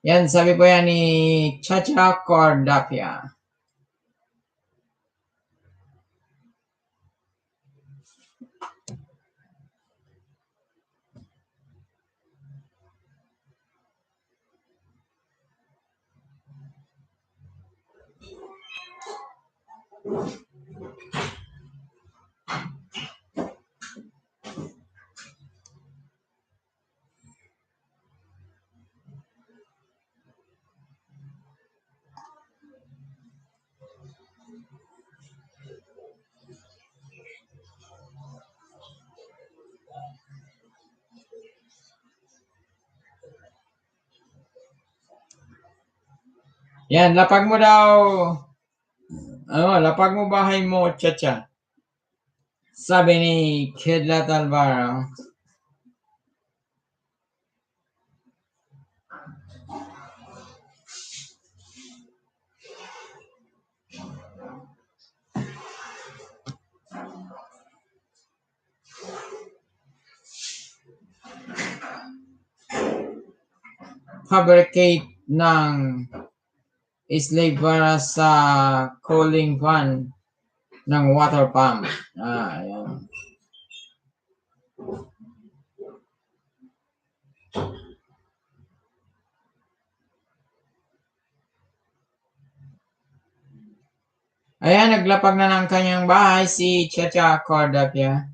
Yan, sabi po yan ni Chacha Cordapia. Yan, lapag mo daw. Lapag mo bahay mo, Chacha. Sabi ni Kidlat Alvaro. Fabricate ng slave para sa cooling fan ng water pump. Ayan. Ayan, naglapag na ng kanyang bahay si Chacha Cordapia.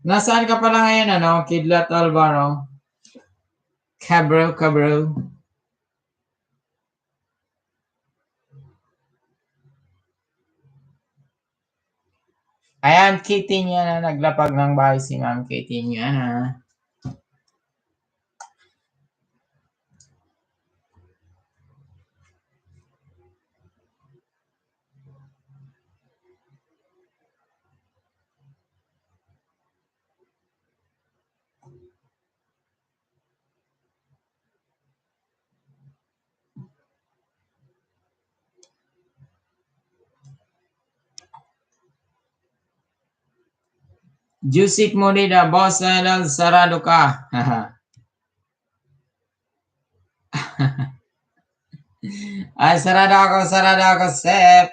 Nasaan ka pala ngayon, Kidlat Alvaro? Cabro. Ayan, Kitty niya na naglapag ng bahay si Ma'am Kitty niya. Jusik Monida, boss idol, sarado ka. Sarado ako, Sep.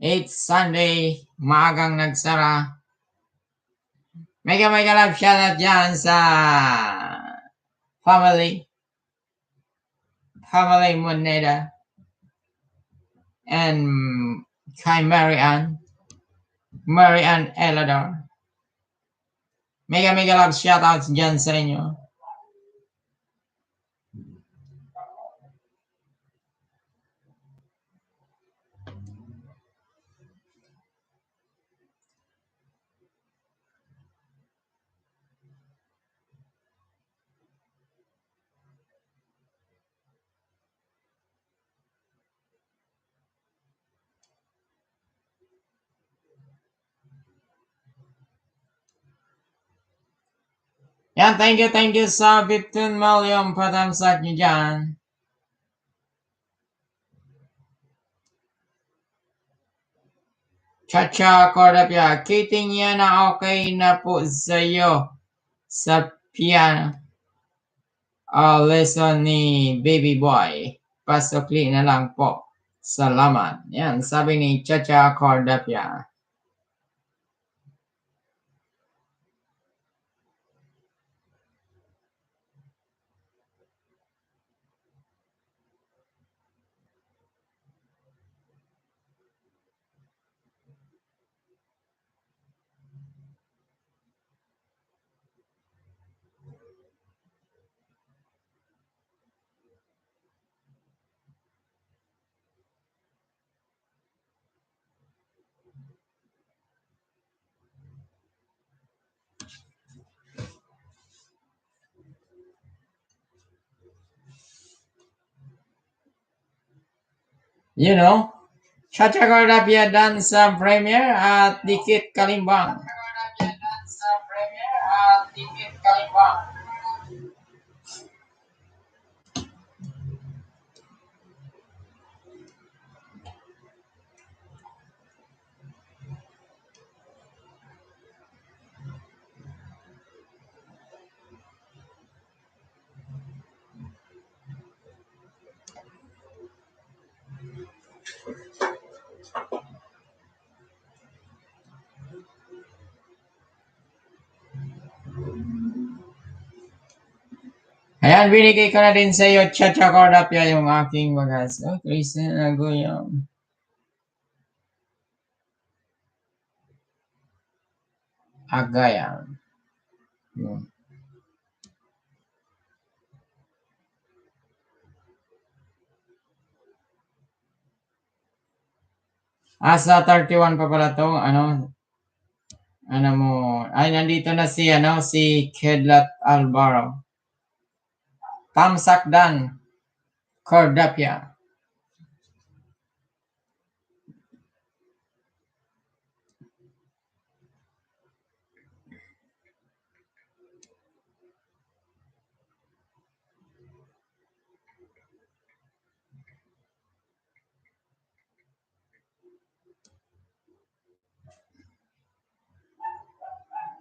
It's Sunday, maagang nagsara. Mega love shoutout dyan sa family Moneda and kay Mary Ann Elador. Mega love shoutouts dyan sa inyo. Yan, thank you sa 15 million patamsak nyo dyan. Chacha Cordapia, kiting niya na okay na po sa'yo sa piano. Lesson ni Baby Boy. Pasukli na lang po. Salamat. Yan, sabi ni Chacha Cordapia. You know, Chacha Cordapia dan sa premiere at Dikit Kalimbang. Ayan, binigay ko na din sa iyo, Chacha Cordapia, yung aking wagas. Oh, Christian Agoyam. Agayam. Yun. Asa 31 pa pala to, ano mo, ay nandito na si Kedlat Albaro. Tamsakdan Cordapia.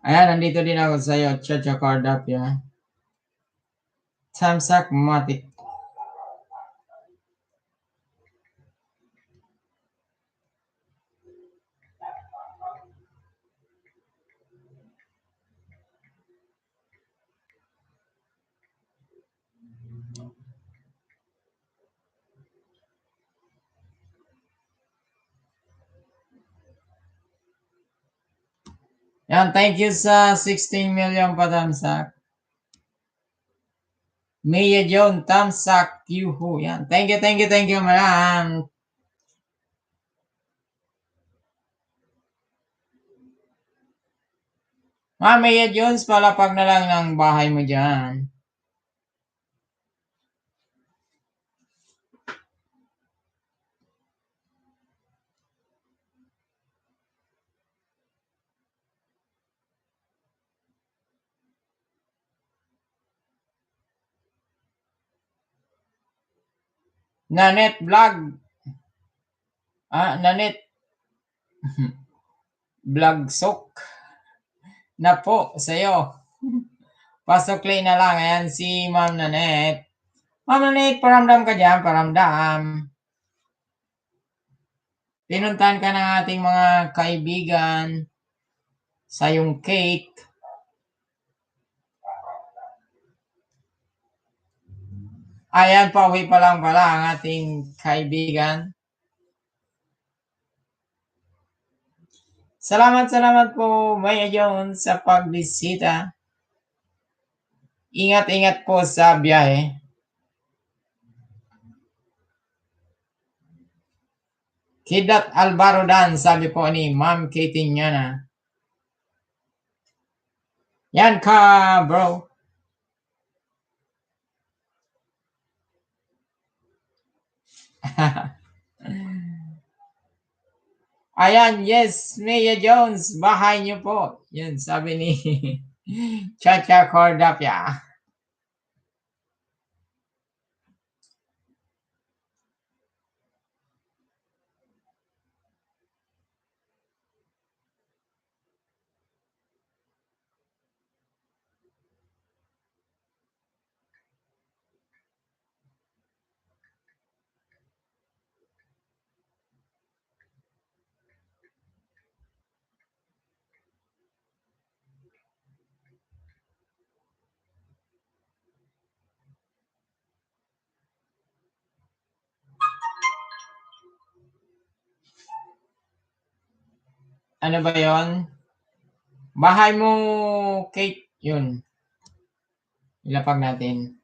Ayan, nandito din ako sa iyo, Chacha Cordapia. Tamsak Matik. Yan, thank you sa 16 million pa Tamsak. Mia John Tamsak Yuhu. Yan, thank you, madam. Mia Jones, palapag na lang ng bahay mo dyan. Nanet Vlog. Nanet Vlog Sok. Na po sa'yo. Pasok na lang. Ayan si Ma'am Nanet. Ma'am Nanet, paramdam ka dyan. Paramdam. Pinuntahan ka ng ating mga kaibigan sa yung cake. Ayan, pauwi pa lang pala ang ating kaibigan. Salamat po, Maya Jones, sa pagbisita. Ingat-ingat po sa biyahe. Kidat Alvaro Dan, sabi po ni Ma'am Katie Nyana. Yan ka, bro. Ayan, yes, Maya Jones, bahay niyo po. Yan, sabi ni Chacha Cordapia. Ano ba yon? Bahay mo, Kate, yun. Ilapag natin.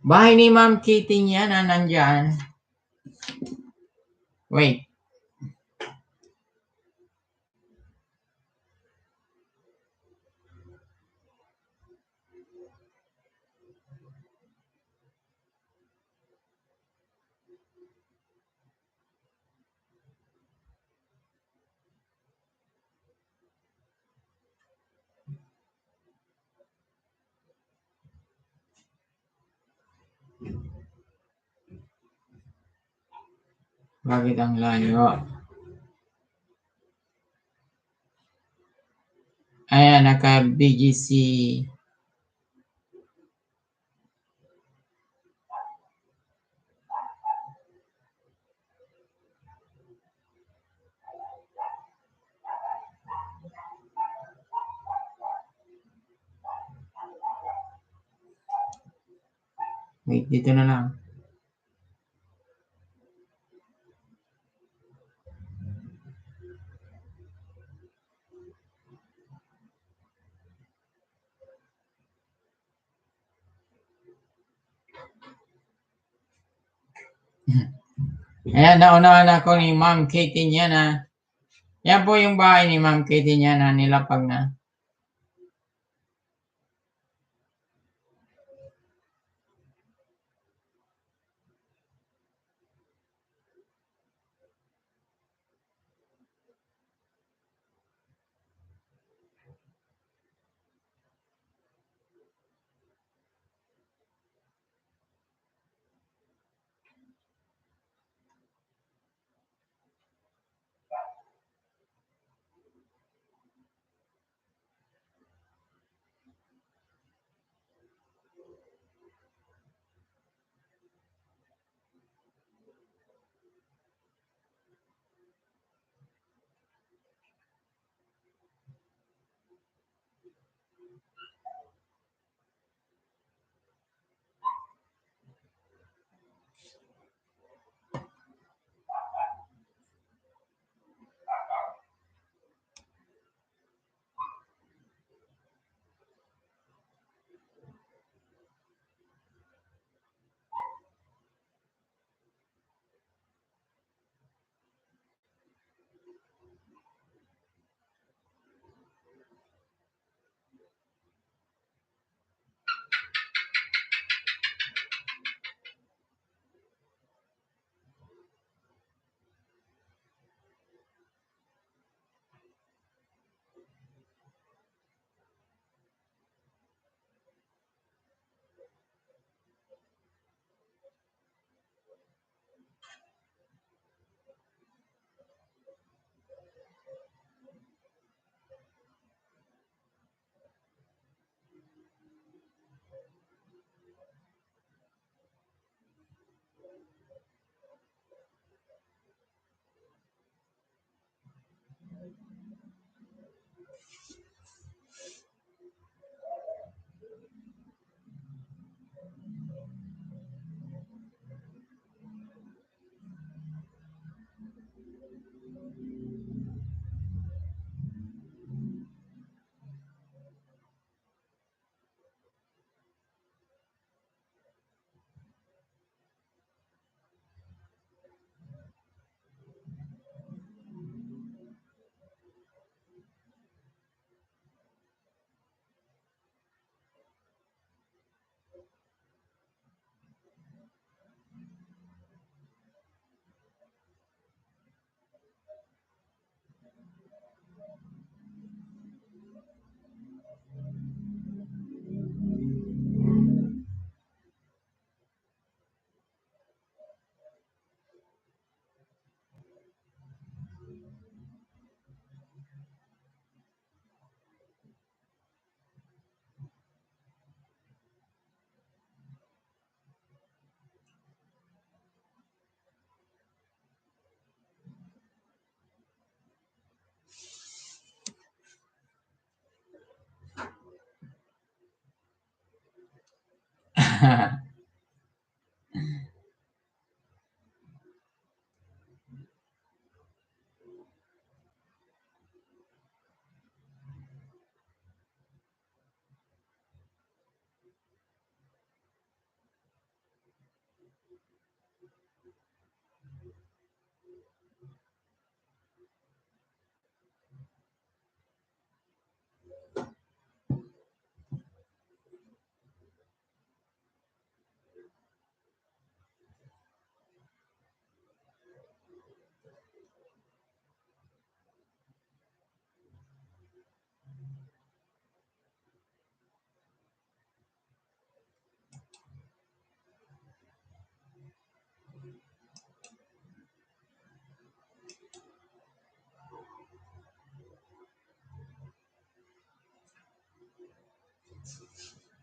Bahay ni Ma'am Katie niya na nandyan. Wait. Bakit ang layo? Ayan, naka-BGC. Wait, dito na lang. Ayan, naunahan ako ni Ma'am Katie niya na. Yan po yung bahay ni Ma'am Katie niya na nilapag na.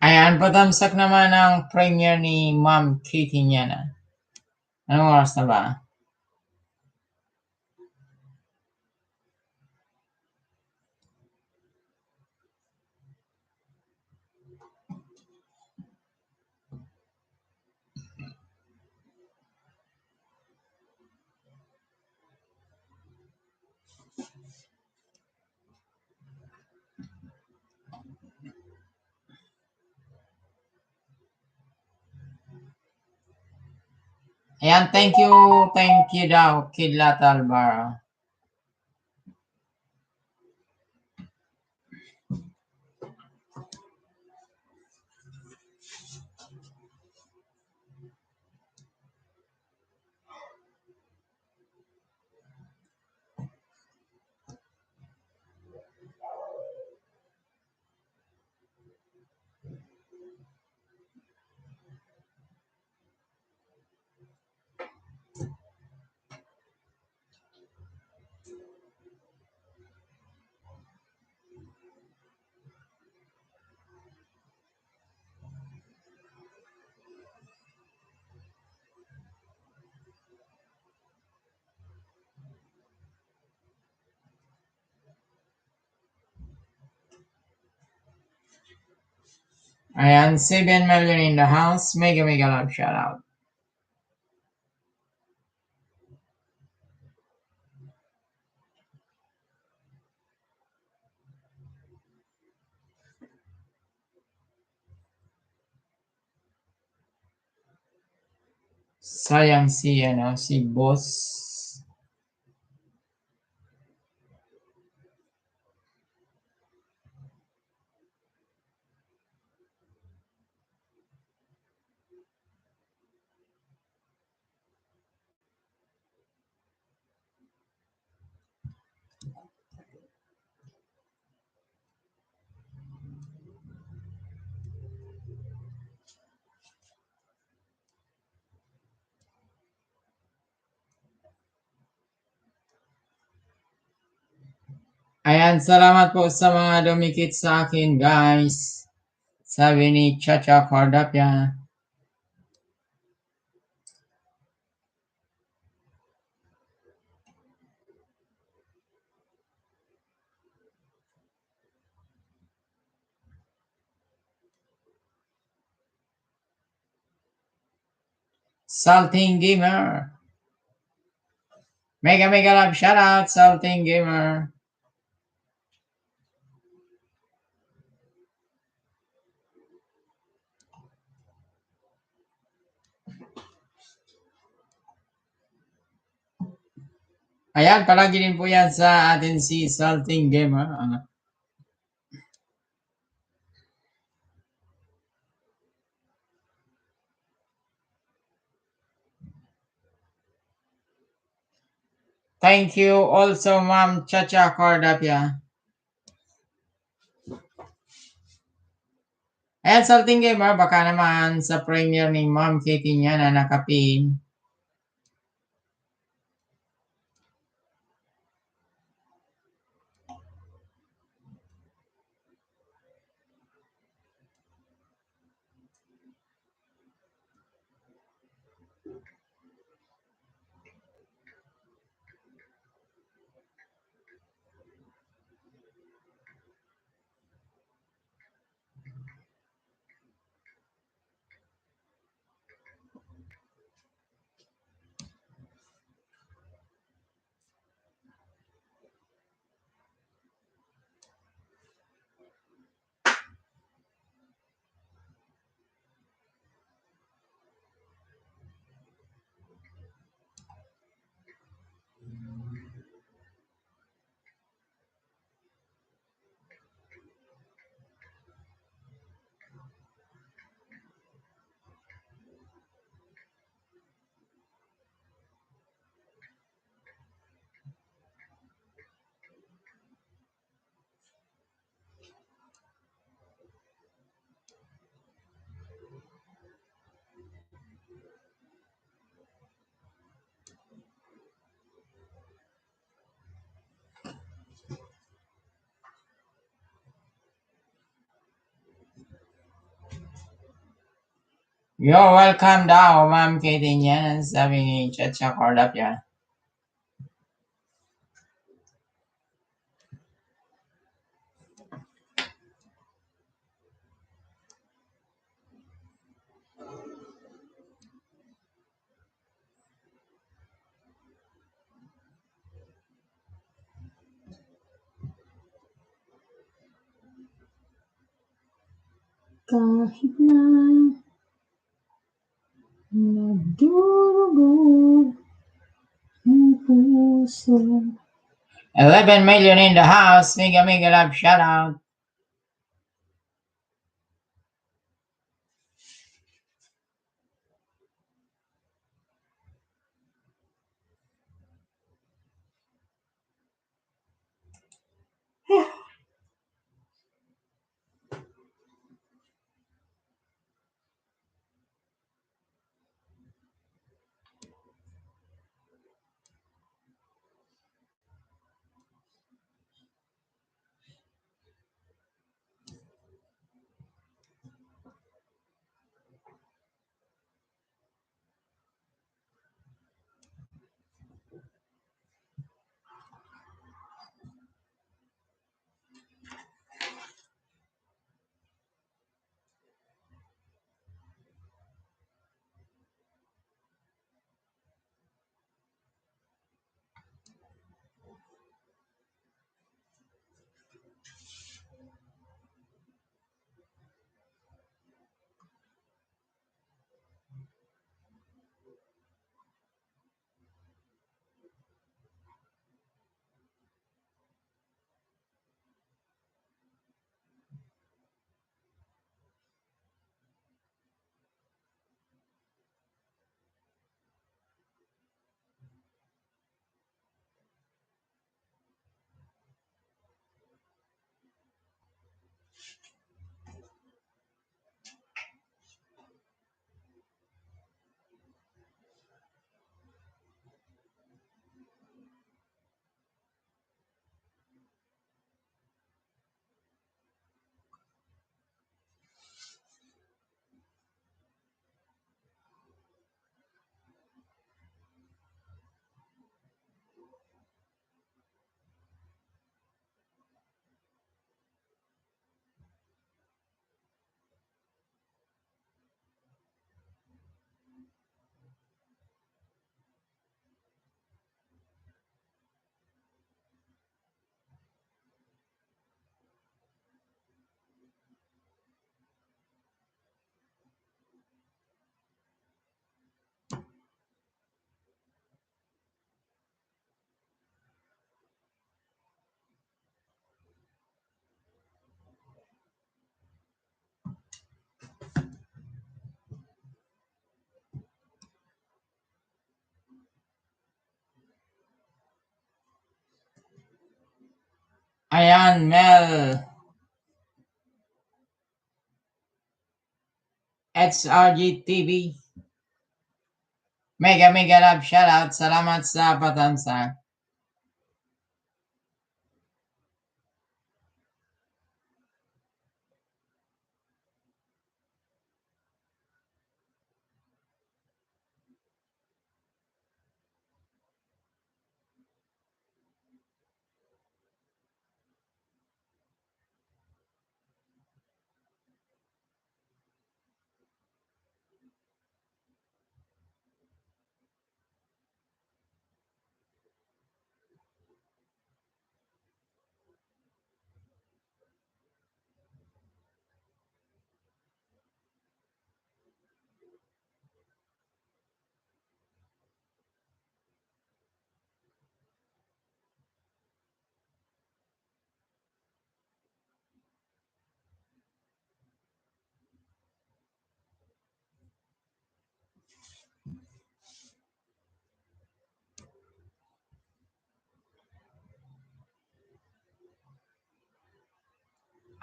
Ayan, patamsak naman ang premiere ni Ma'am Katie niya na. Anong oras na ba? Ayan, thank you daw, Kidlat Albara. Ayan, 7 million in the house. Mega love shout out. Sayang si boss. Ayan, salamat po sa mga dumikit sa akin, guys. Sabi ni Chacha Cordapia. Salting Gamer. Mega love shout out, Salting Gamer. Ayan, palagi din po yan sa atin si Salting Gamer. Thank you also, Ma'am Chacha Cordapia. Ayan, Salting Gamer, baka naman sa premiere ni Ma'am Katie niya na nakapin. You're welcome daw, Ma'am Katie niyan. Sabi ni Chacha Cordap yan. Kahit na nagdurugo ang puso. 11 million in the house. Mega love shout out. Ayan, Mel. XRG TV. Mega love shout out. Salamat sa patamsa.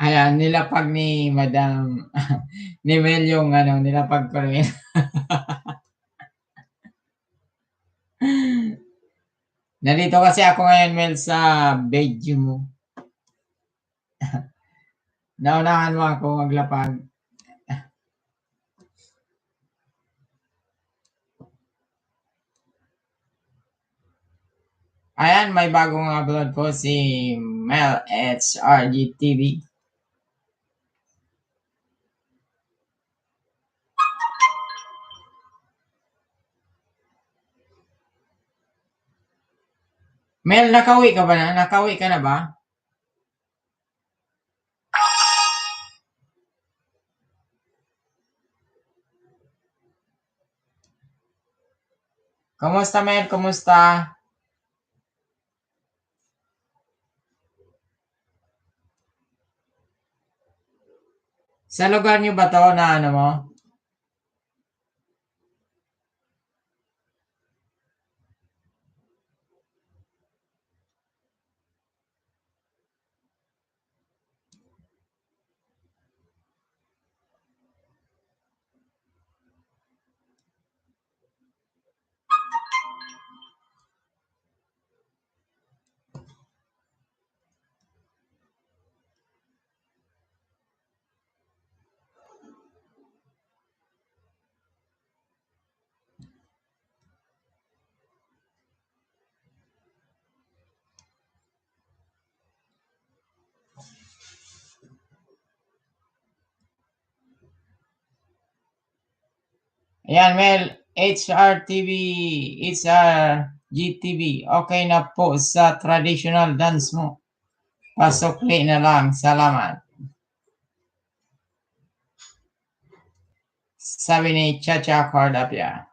Ayan, nilapag ni Madam ni Mel yung nilapag ko rin. Nandito kasi ako ngayon, Mel, sa bedroom mo. Naunahan mo ako maglapag. Ayan, may bagong upload po si Mel HRG TV. Mel, nakauwi ka ba na? Nakauwi ka na ba? Kumusta, Mel? Kumusta? Sa lugar niyo ba to na ano mo? Ayan, Mel, HRTV, HRGTV, okay na po sa traditional dance mo. Pasukli na lang, salamat. Sabi ni Chacha Cordapia.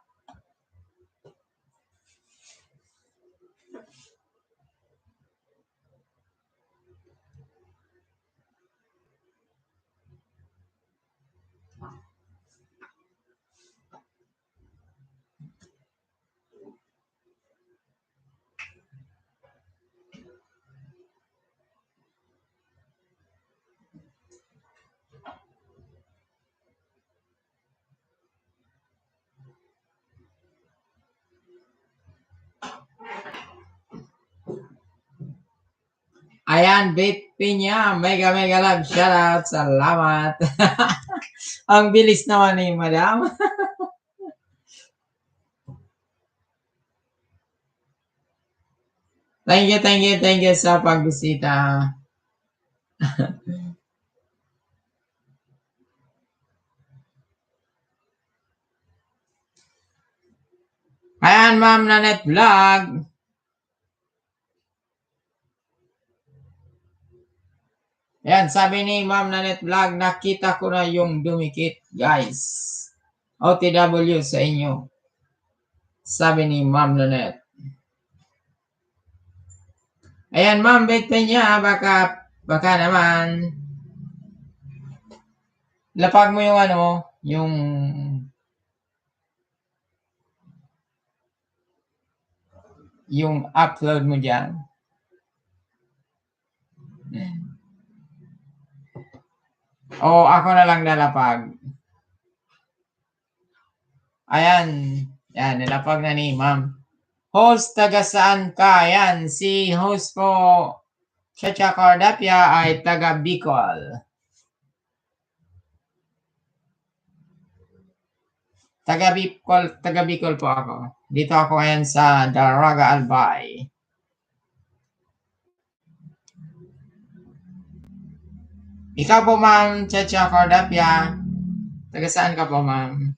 Ayan, Bit Pinya, mega mega love, shoutout, salamat. Ang bilis naman ni Madam. Thank you sa pagbisita. Ayan, Ma'am Nanette Vlog. Ayan, sabi ni Ma'am Nanette Vlog, nakita ko na yung dumikit, guys. OTW sa inyo. Sabi ni Ma'am Nanette. Ayan, Ma'am Bit Pinya, baka naman lapag mo yung ano, yung upload mo dyan. O ako na lang lalapag. Ayan, yan, nilapag na ni Ma'am. Host, taga saan ka? Ayan, si host po, Chacha Cordapia ay taga Bicol. Taga Bicol po ako. Dito ako ngayon sa Daraga Albay. Ikaw po, Ma'am Chacha Cordapia. Taga saan ka po, Ma'am?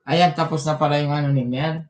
Ayan, tapos na pala yung ano ni Mel.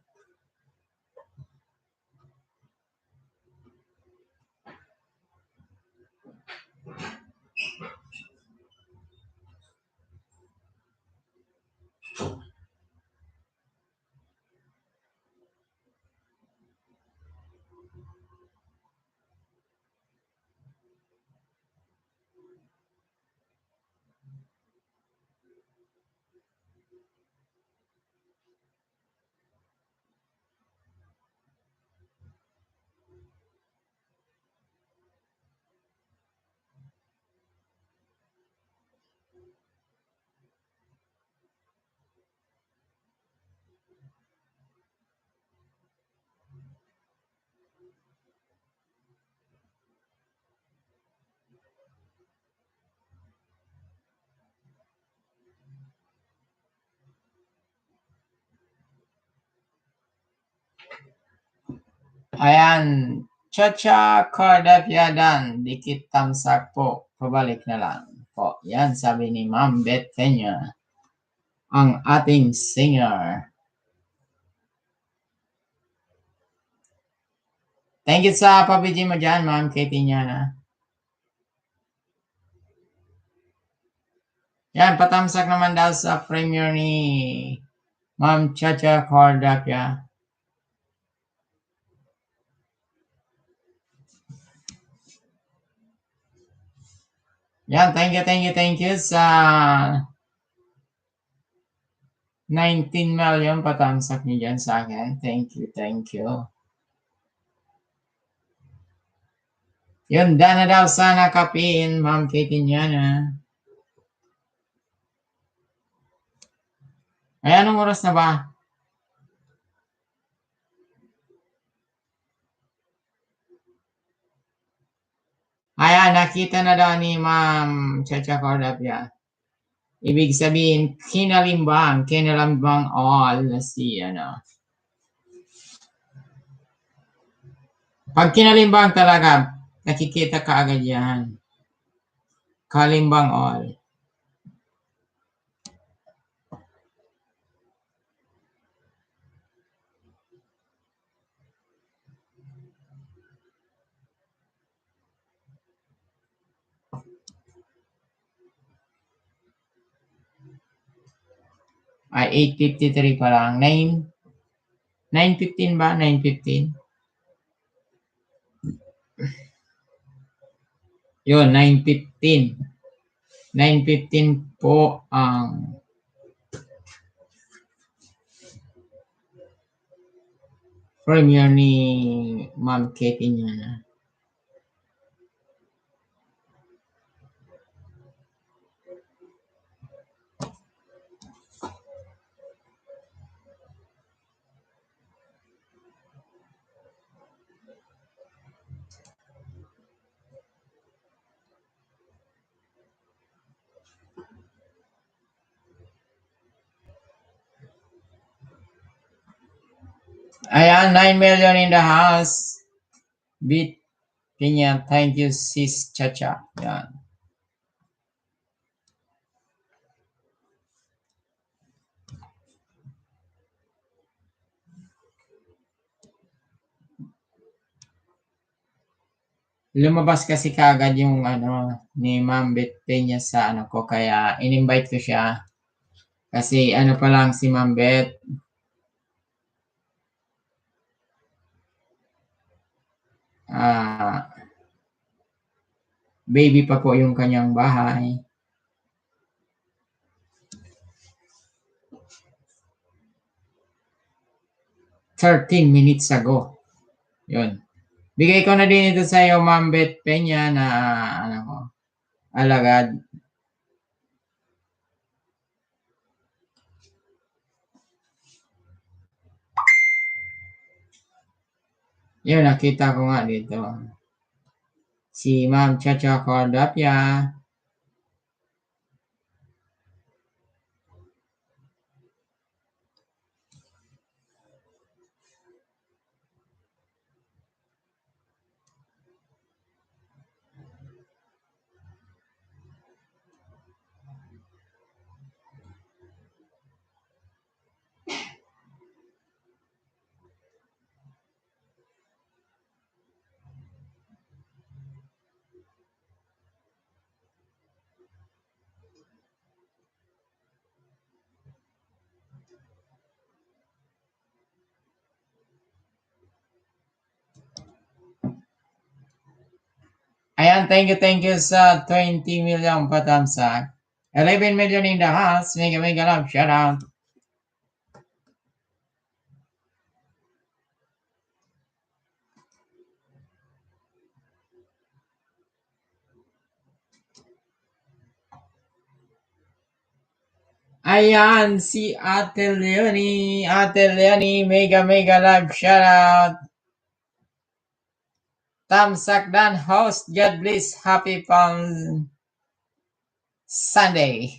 Ayan. Chacha Cardapyadan. Dikit tamsak po. Pabalik na lang po. Yan sabi ni Ma'am Beth Peña. Ang ating singer. Thank you sa pabidyo mo dyan, Ma'am Katie Niana. Yan, patamsak naman daw sa premiere ni Ma'am Chacha Cardapia. Yan, thank you sa 19 million patamsak niyo dyan sa akin. Thank you. Yun, dana daw sana kapiin, Ma'am Katie Niana. Ay, anong oras na ba? Ayan, nakita na daw ni Ma'am Chacha Cardapia. Ibig sabihin, kinalimbang all na si, Pag kinalimbang talaga, nakikita ka agad yan. Kalimbang all. Ay, 8:53 pa lang. 9:15 ba? 9:15? Yun, 9:15. 9:15 po ang premiere ni Ma'am Katie niya. Ayan, 9 million in the house. Beat Pinya. Thank you, sis Chacha. Yan. Lumabas kasi kaagad yung ni Ma'am Beth Peña sa ko, kaya in-invite ko siya. Kasi pa lang si Ma'am Beth. Baby pa po yung kanyang bahay. "13 minutes ago." Yun. Bigay ko na din ito sa iyo, Ma'am Beth Peña, na alagad. Yun, nakita ko nga dito. Si Ma'am Chacha Cardapia. Ayan, thank you sa 20 million patamsak. 11 million in the house. Mega love. Shout out. Ayan, si Ate Leonie. Ate Leonie, mega love. Shout out. Tamsak dan host. God bless. Happy Palm Sunday.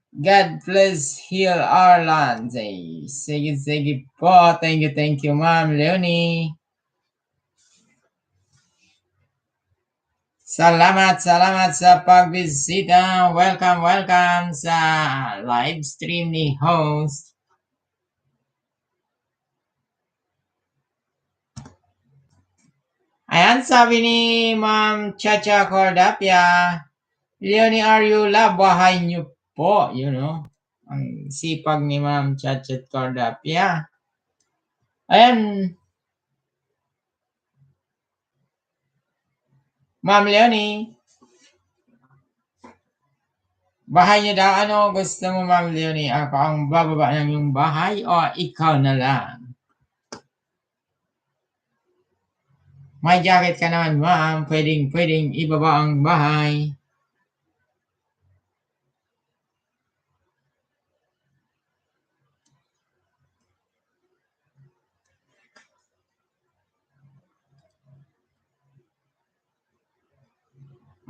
God bless heal our land. Sige po. Thank you, Ma'am Leonie. Salamat sa pagbisita. Welcome sa live stream ni host. Ayan, sabi ni Ma'am Chacha Cordapia, Leonie Ariula, bahay niyo po. Ang sipag ni Ma'am Chacha Cordapia. Ayan, Ma'am Leonie, bahay niyo daw. Ano gusto mo, Ma'am Leonie? Ako ang bababa ng yung bahay o ikaw na lang? May jacket ka naman, ma'am. Pwedeng ibaba ang bahay.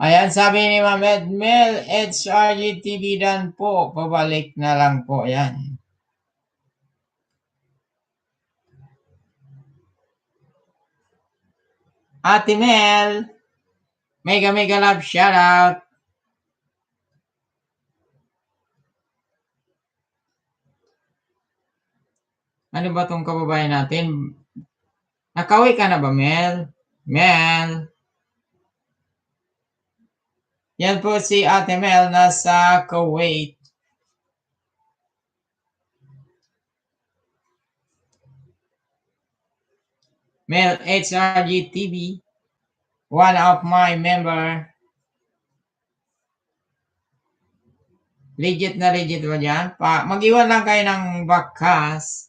Ayan, sabi ni Ma'am Edmel, HRGTV dan po. Pabalik na lang po yan. Ate Mel, mega love shoutout. Ano ba tong kababayan natin? Nakawi ka na ba, Mel? Mel? Yan po si Ate Mel nasa Kuwait. Mel HRGTV, one of my member. Legit na legit ba dyan? Mag-iwan lang kayo ng bakas.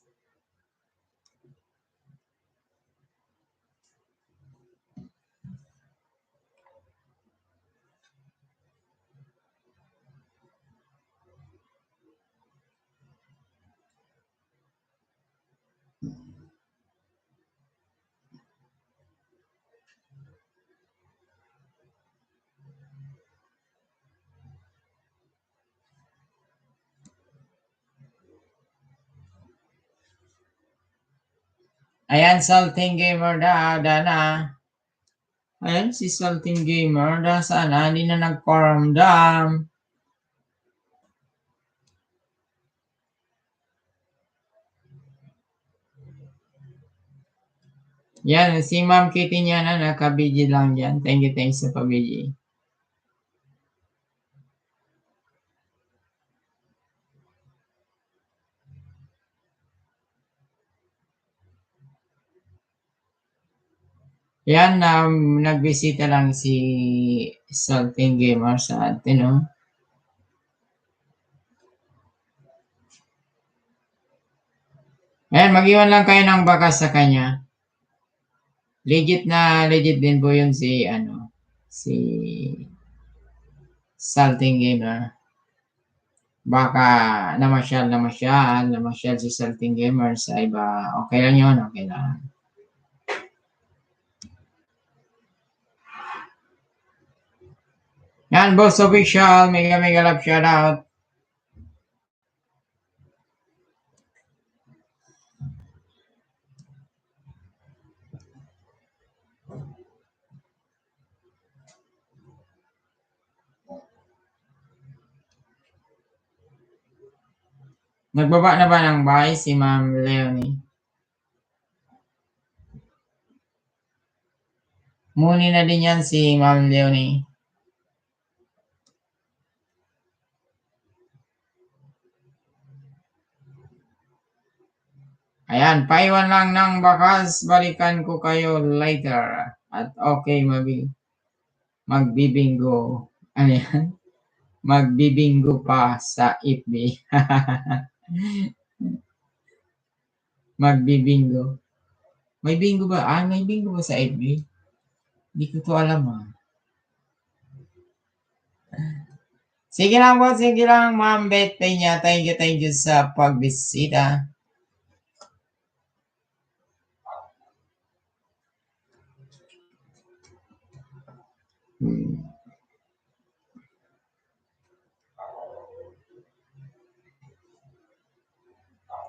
Ayan, Salting Gamer Dana. Ayan, si Salting Gamer. Sana, hindi na nagparamdam. Yan, si Ma'am Kitty niya na nakabidyo lang dyan. Thank you sa pabidyo. Yan, nagbisita lang si Salting Gamer sa atin, no? Ayan, mag-iwan lang kayo ng bakas sa kanya. Legit din po yun si Salting Gamer. Baka namasyal si Salting Gamer sa iba. Okay lang yun, okay lang. Yan, Boss Official, mega love shoutout. Nagbaba na ba ng bahay si Ma'am Leonie? Muni na din yan si Ma'am Leonie. Ayan, paiwan lang ng bakas. Balikan ko kayo later. At okay, magbibingo. Ano yan? Magbibingo pa sa FB. Magbibingo. May bingo ba? May bingo ba sa FB? Hindi ko to alam, Sige lang po, Ma'am Beth Peña. Thank you sa pagbisita.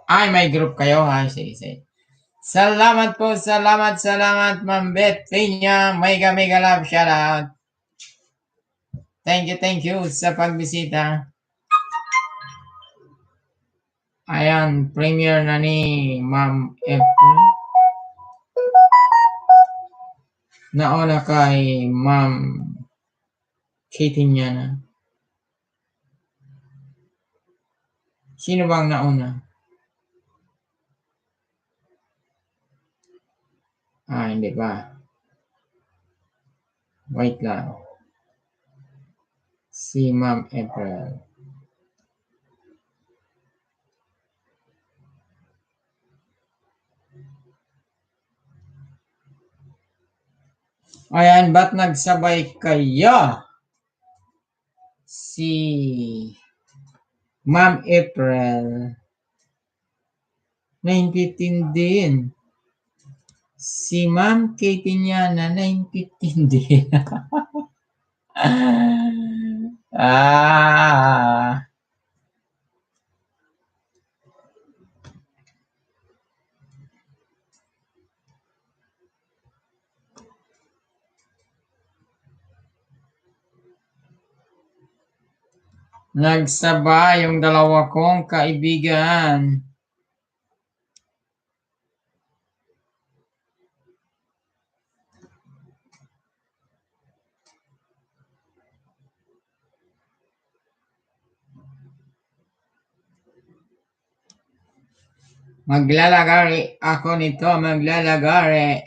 Ay, may group kayo, ha? Sige. Salamat po, salamat, Ma'am Beth Peña. Mega love shoutout. Thank you sa pagbisita. Ayan, premiere na ni Ma'am April. Nauna kay Ma'am Katie niya na. Sino bang nauna? Hindi ba? Wait lang. Si Ma'am April. Ayan, ba't nagsabay kayo? Si Ma'am April. Naintindihin. Si Ma'am Katie niya na naintindihin. Nagsabay yung dalawa kong kaibigan. Maglalagari ako nito, maglalagari.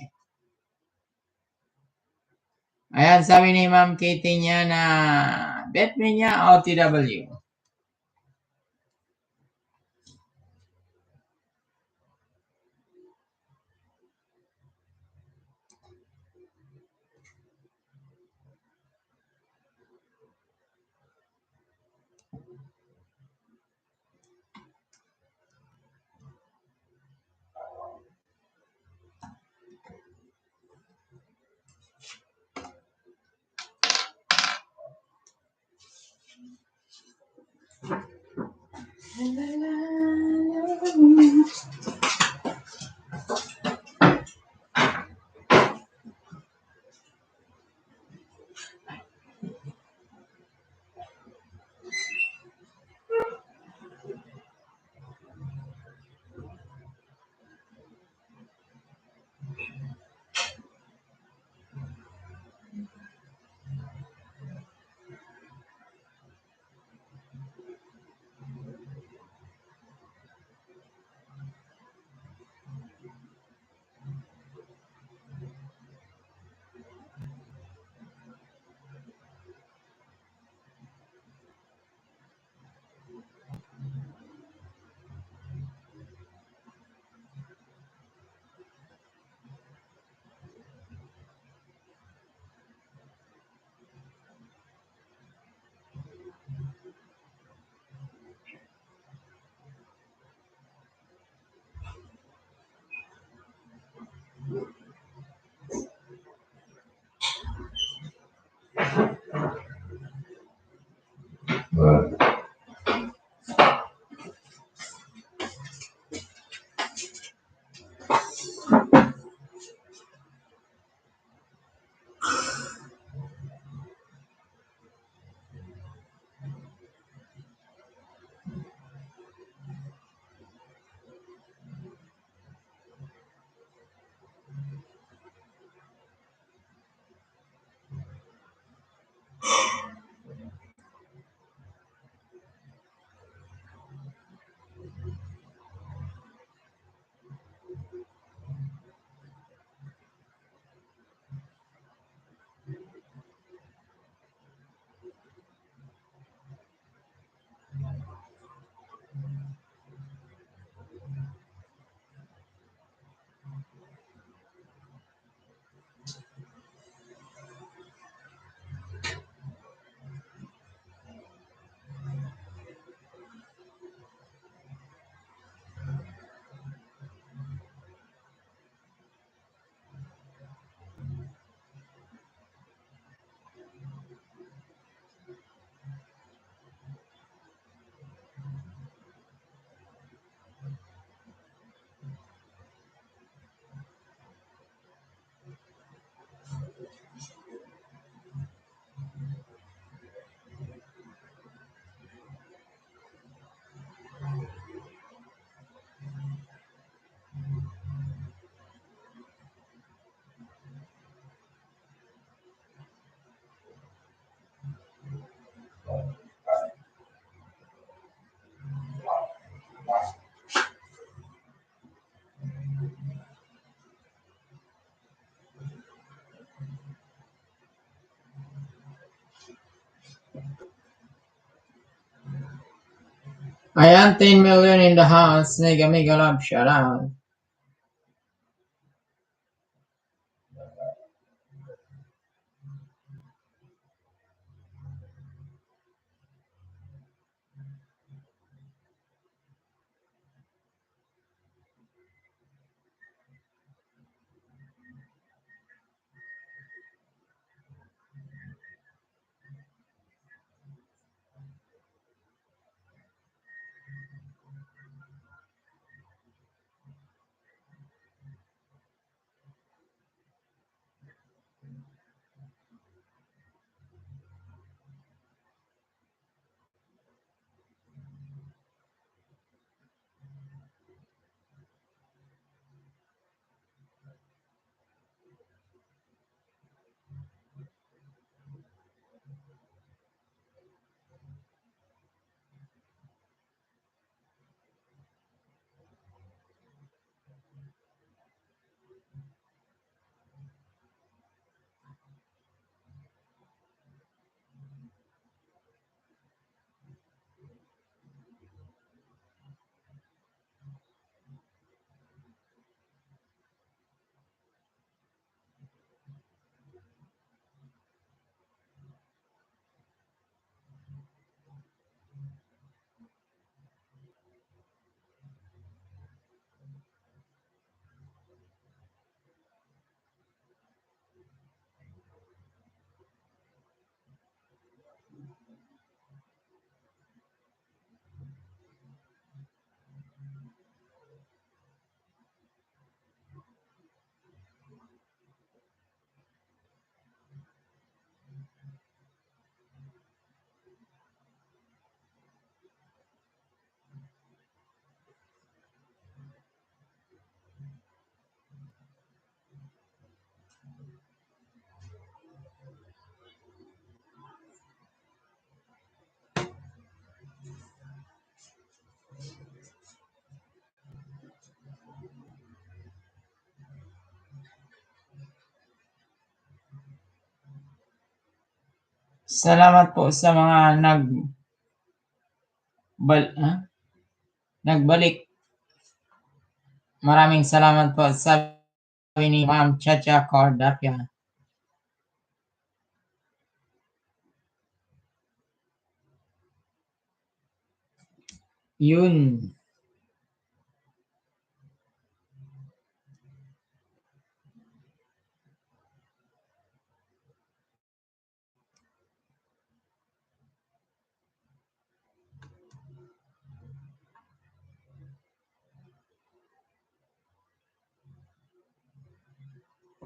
Ayan, sabi ni Ma'am Katie niya na bet me niya OTW. Ayan, 10 million in the house. Mega mega love, shout out. Salamat po sa mga nagbalik. Maraming salamat po, sabi ni Ma'am Chacha Cordapia. Yun.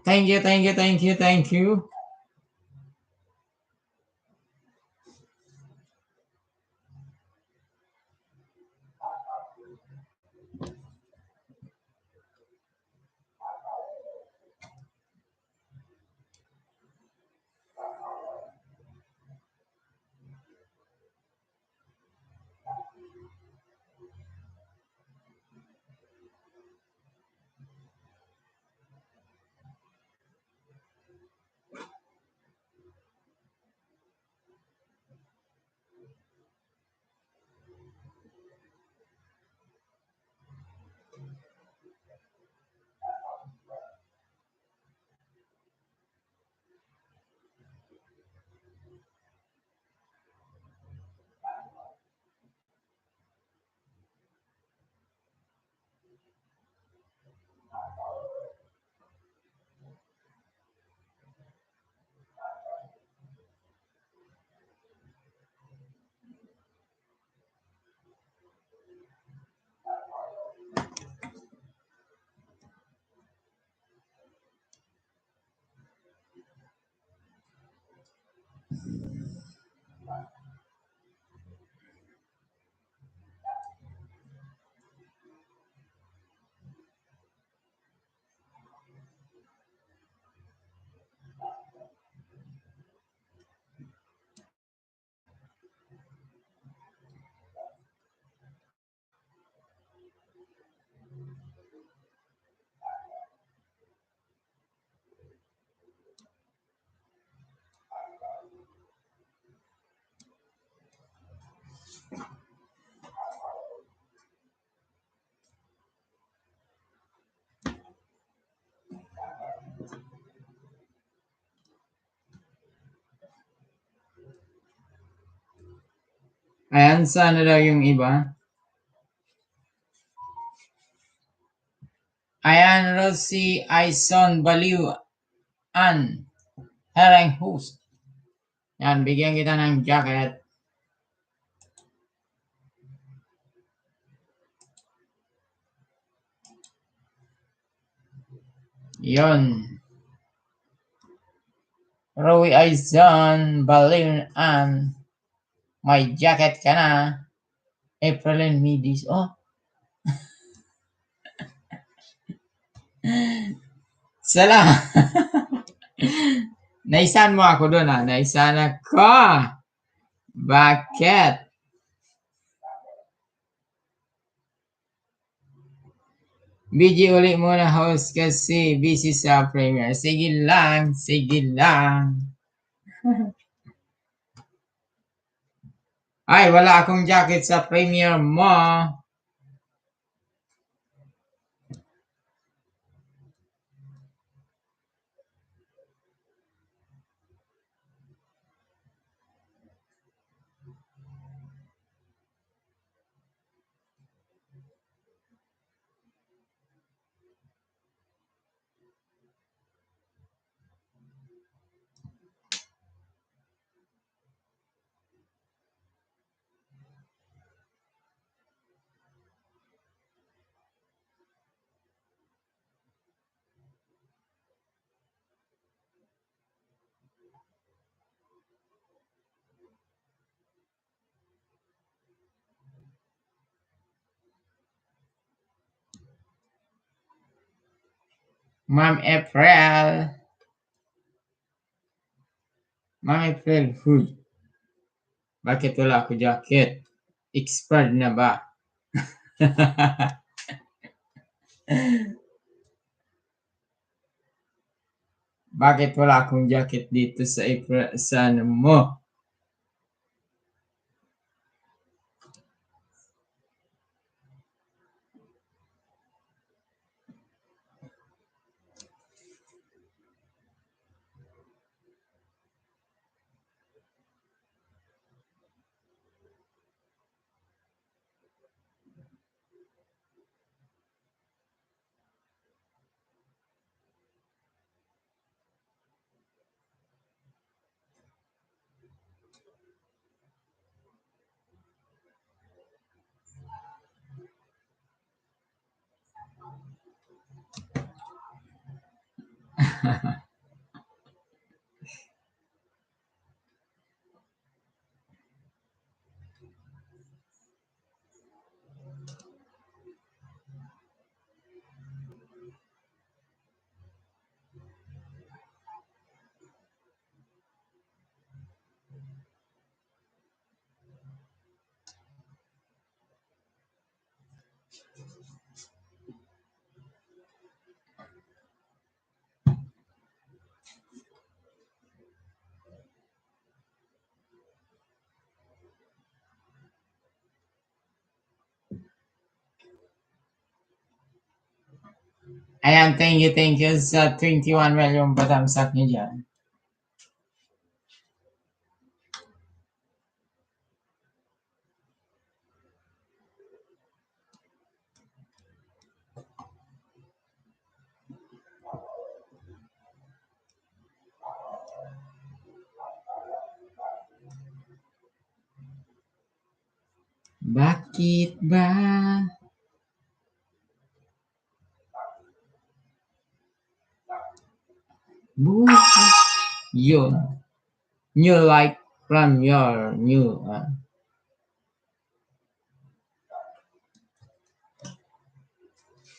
Thank you, thank you, thank you, thank you. Ayan, sana daw yung iba. Ayan, Rosie Aison Baliw An Hereng Host. Yan, bigyan kita ng jacket. Yon. Rowie Aizon Baliw An. May jacket ka na. April and Midis. Oh. Salamat. Naisan mo ako doon ah. Naisan ako. Bakit? BG ulit muna host kasi busy sa premiere. Sige lang, sige lang. Ay, wala akong jacket sa premiere mo. Ma'am April. Ma'am April, huy. Bakit wala ako jacket? Expired na ba? Bakit wala akong jacket dito sa April? Sa ano mo? Ayan, thank you sa 21 million patamsak niyo dyan. Bakit ba? Buhay yun. New like from your new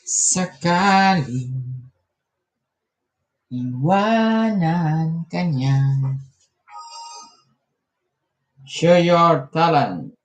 sakaling iwanan kanya. Show your talent.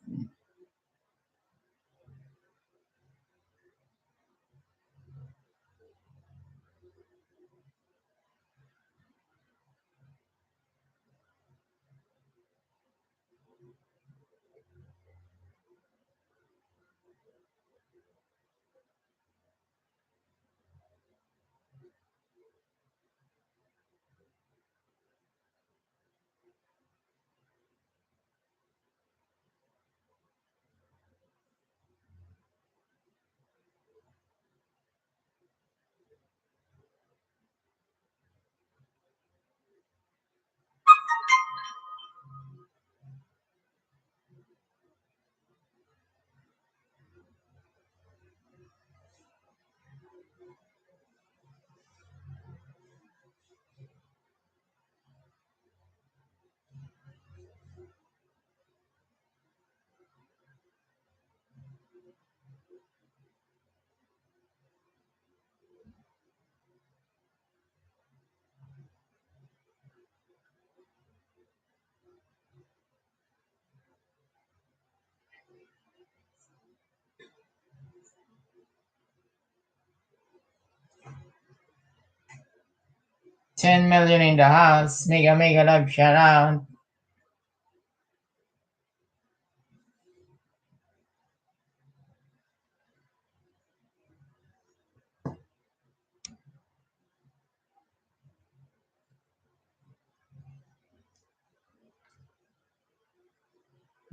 10 million in the house. Mega love shout out.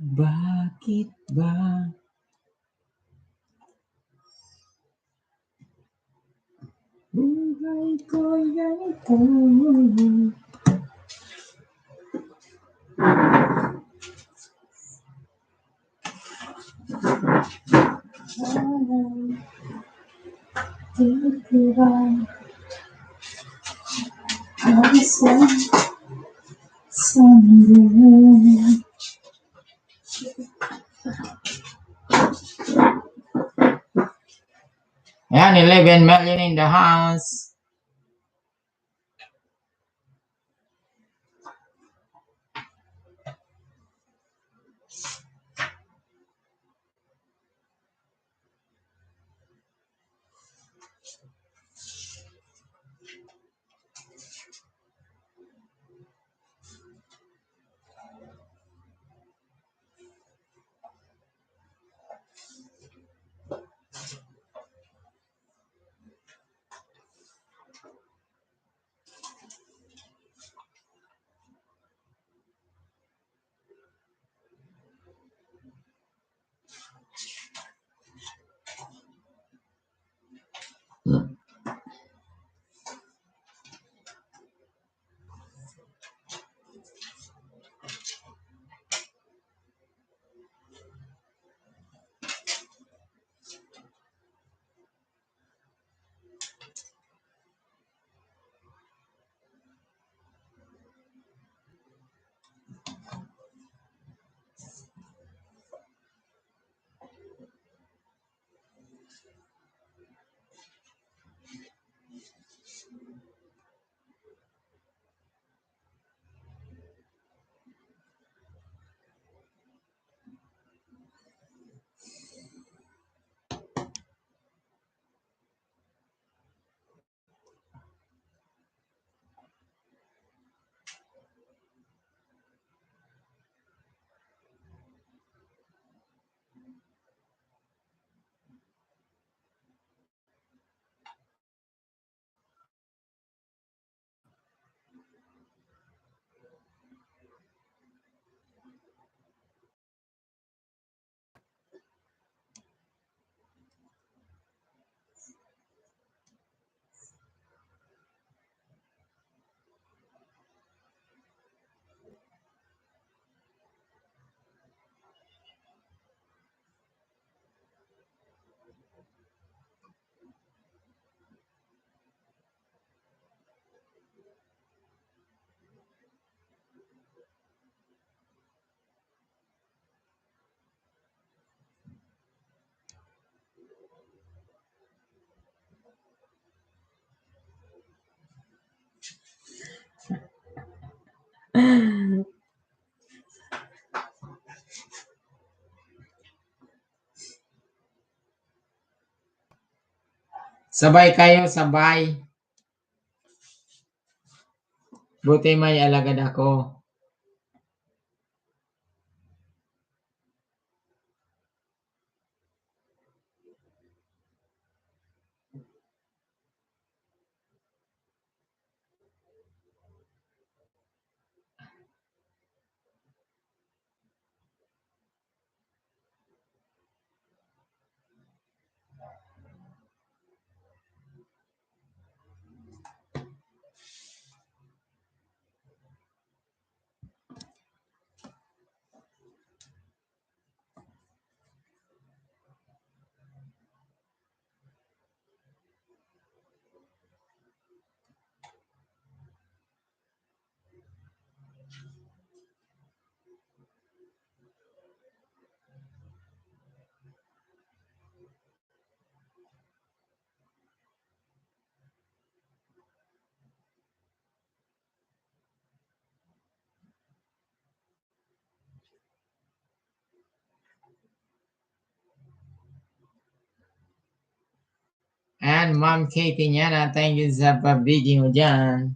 Bakit ba? Buhay ko'y ganito. Ayan, 11 million in the house. Sabay kayo, sabay. Buti may alagad ako. Yan, Ma'am Katie Niana. Thank you sa pabigin mo dyan.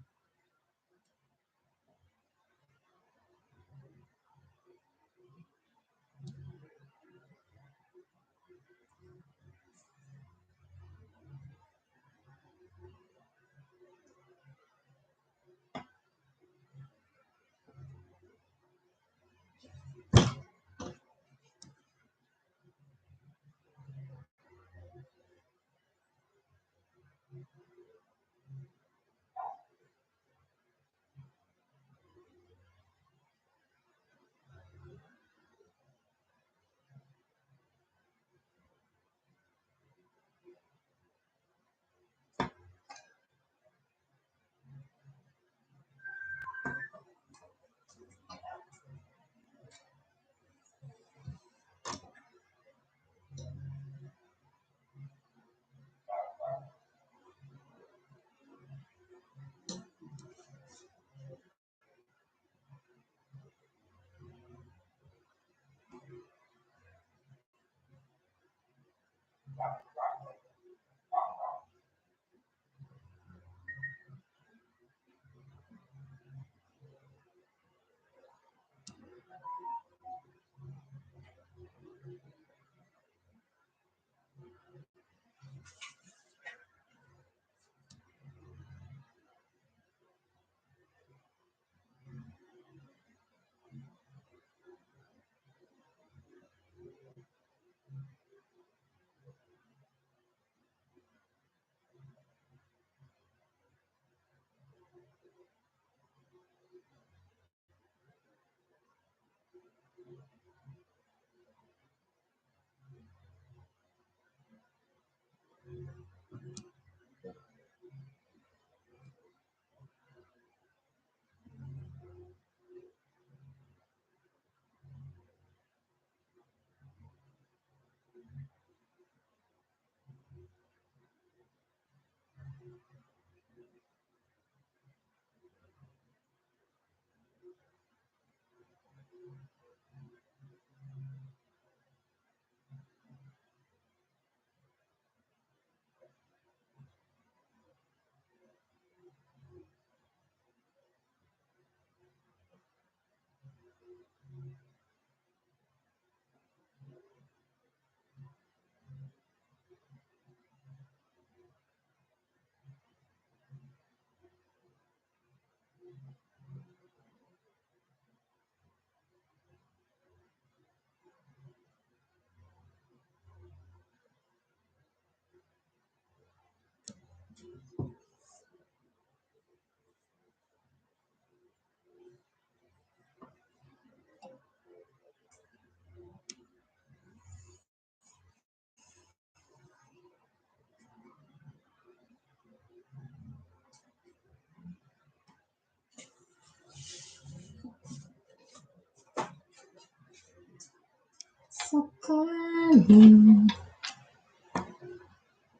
Sakaling.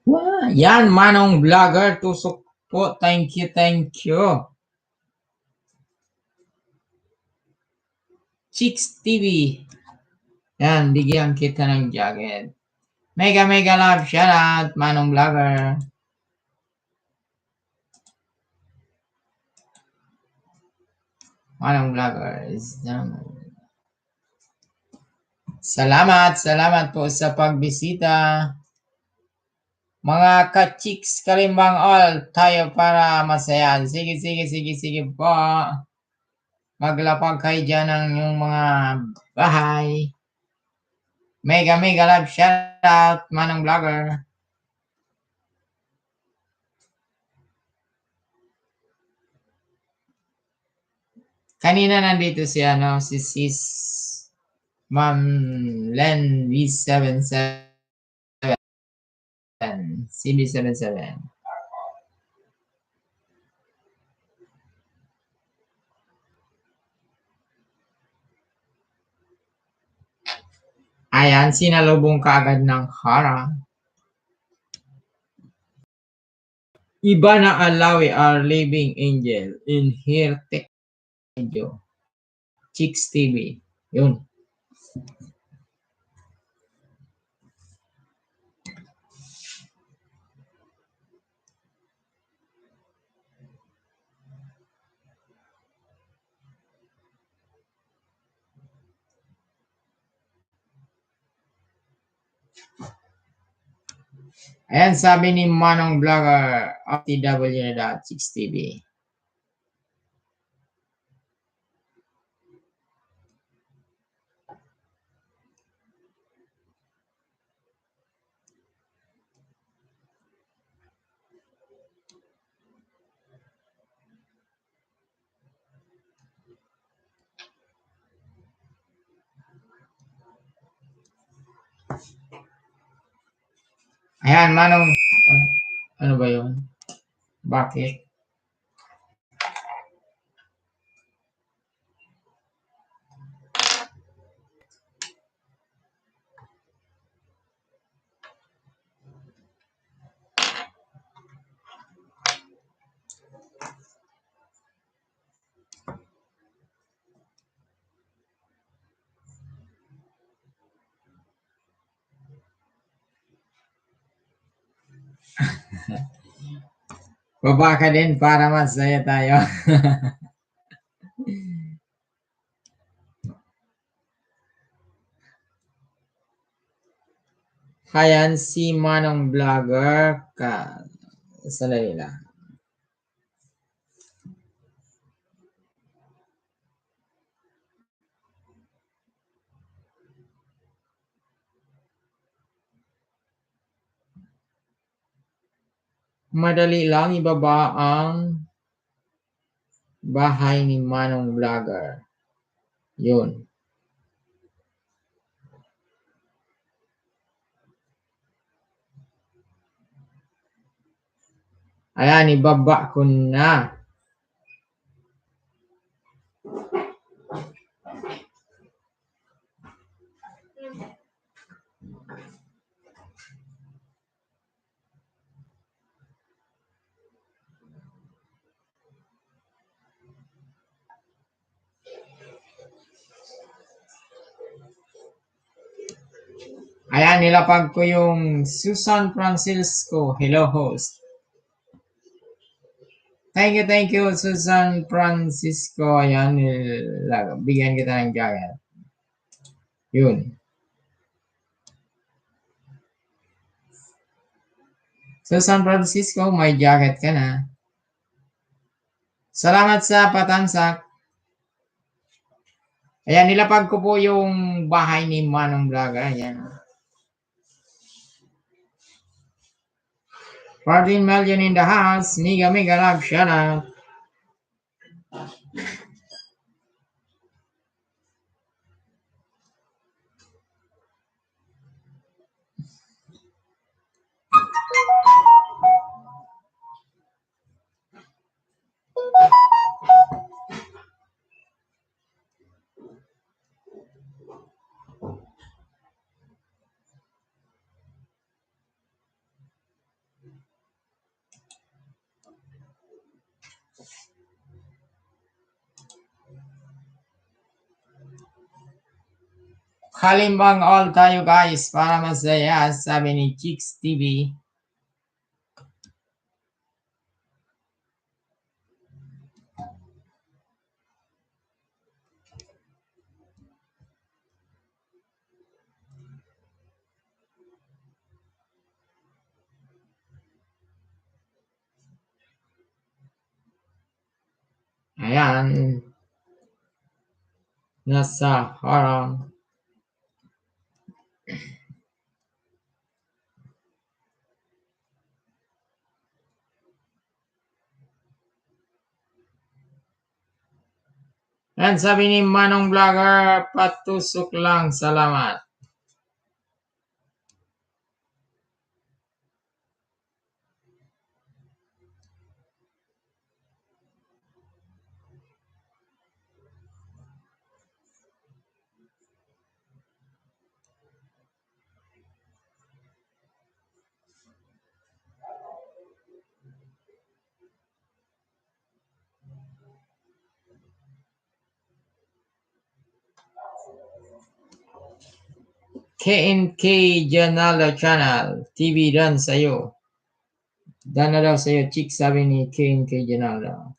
Wow. Yan, Manong Vlogger. Tusok po. Thank you, thank you. Chicks TV. Yan, bigyan kita ng jacket. Mega love, shout out, Manong Vlogger. Manong Vlogger is done. Salamat po sa pagbisita. Mga ka-chicks kalimbang all, tayo para masaya. Sige po. Maglapag kayo dyan ng yung mga bahay. Mega love, shout out, Manong Vlogger. Kanina nandito si Sis Ma'am Len V77 CB77. Ayan, sinalubong kaagad ng harang. Iba na Alawi are living angel in here tech video. Chicks TV. Yun. Ayan, sabi ni Manong Vlogger, OTW na daw, Chicks TV. Ayan, Manong, ano ba yun? Bakit? Baba ka din para masaya tayo. Ayan, si Manong Vlogger ka. Sandali lang. Madali lang ibaba ang bahay ni Manong Vlogger. Yun. Ayan, ibaba ko na. Ayan, nilapag ko yung Susan Francisco. Hello, host. Thank you, Susan Francisco. Ayan, bigyan kita ng jacket. Yun. Susan Francisco, may jacket ka na. Salamat sa patansak. Ayan, nilapag ko po yung bahay ni Manong Vlogger. Ayan. 14 million in the house. Mega love. Shout out. Kalimbang all tayo guys para masaya, sabi ni Chicks TV. Ayan. Nasa harang. Ayan, sabi ni Manong Vlogger, patusok lang, salamat. KNK Janala Channel TV dan sa'yo. Dan na daw sa'yo, Chick, sabi ni KNK Janala.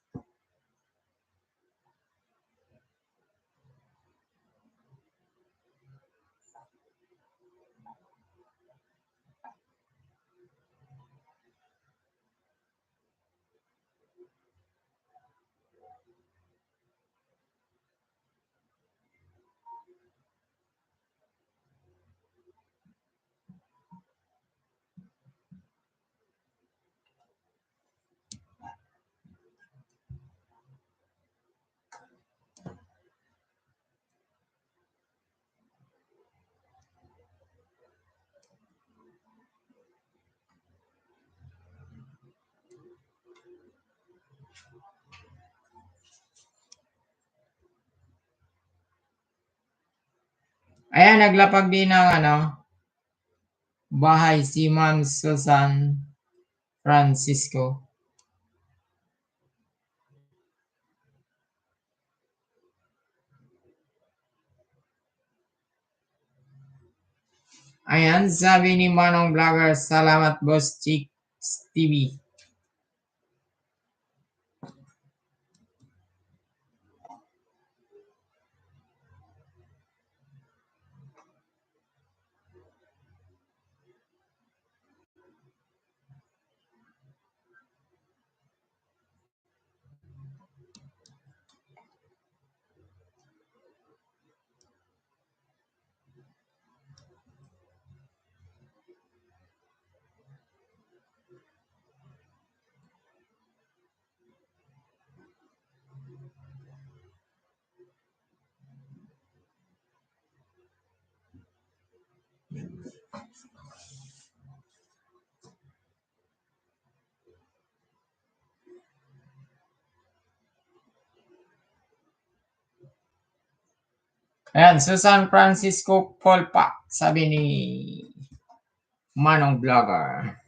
Ayan, naglapag din ng bahay si Ma'am Susan Francisco. Ayan, sabi ni Manong Vlogger, salamat Boss Chick TV. Ayan, Susan Francisco Polpak, sabi ni Manong Vlogger.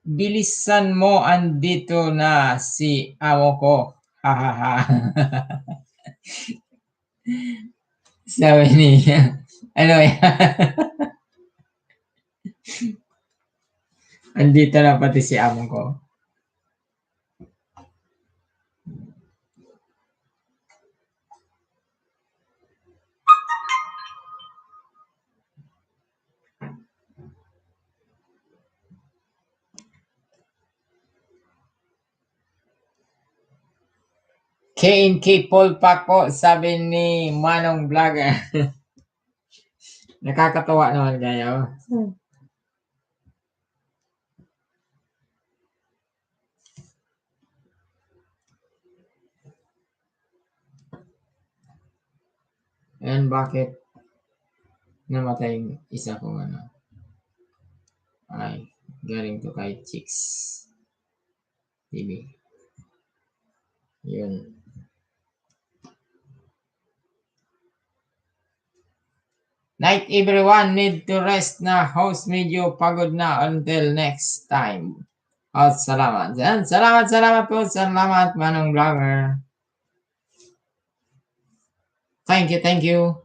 Bilisan mo, andito na si amo ko. Hahaha. Sabi niya. Ano yan? Andito na pati si amo ko. K&K Polpak po, sabi ni Manong Vlogger. Nakakatawa naman kayo. And bakit namatay yung isa kong ay galing to kay Chicks TV. Yun. Night everyone, need to rest na. Host medyo pagod na until next time. Salamat. Yan. Salamat po. Salamat Manong Vlogger. Thank you.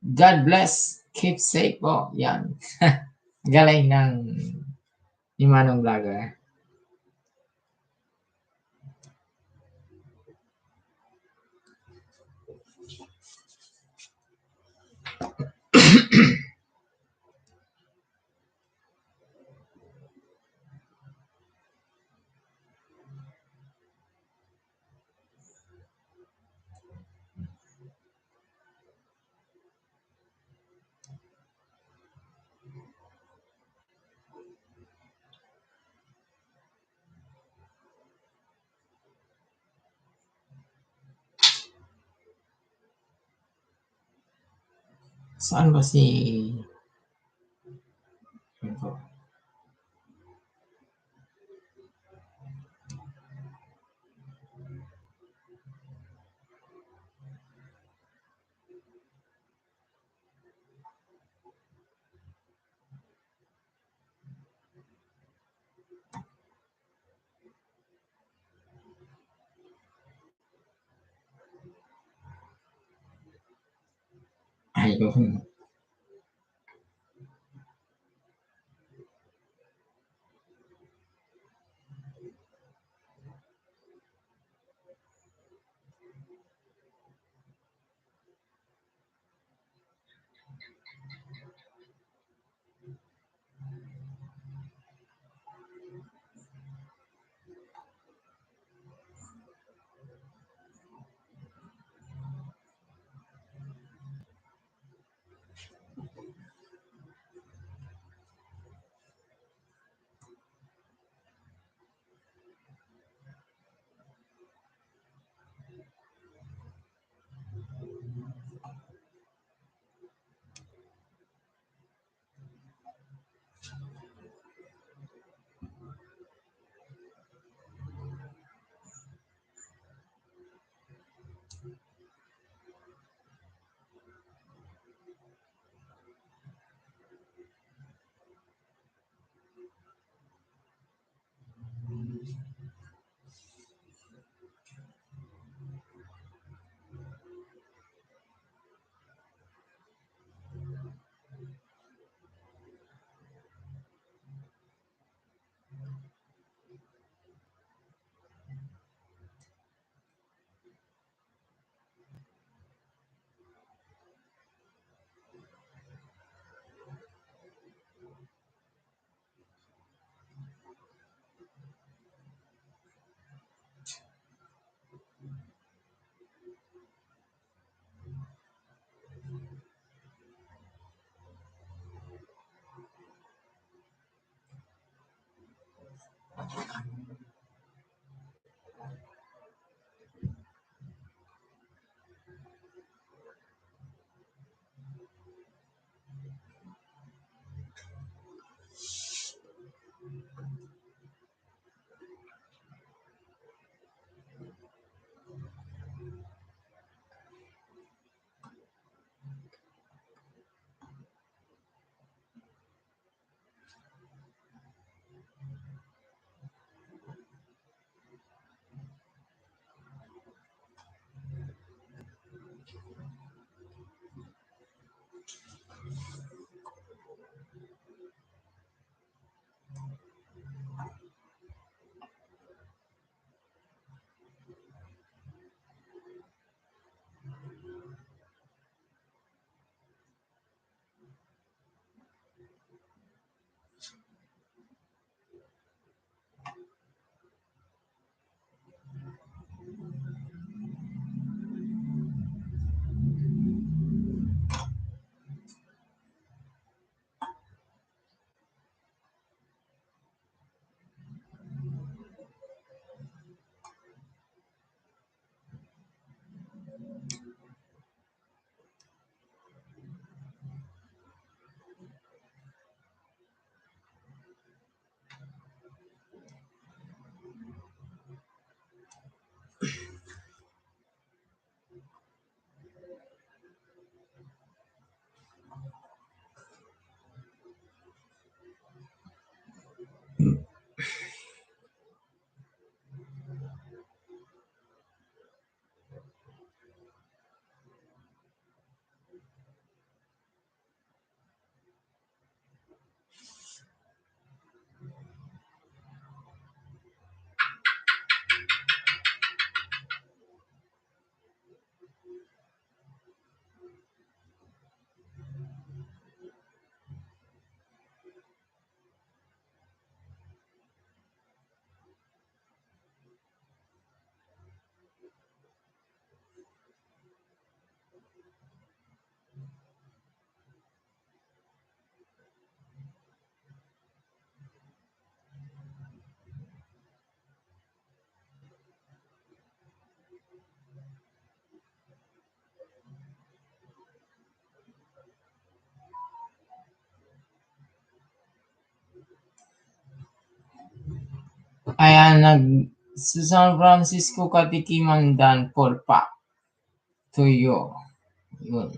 God bless. Keep safe po. Yan. Galing ng ni Manong Vlogger. Saan ba si... Ayun. Ayan, sa San Francisco Katikiman Dan Polpa. Tuyo. Yun.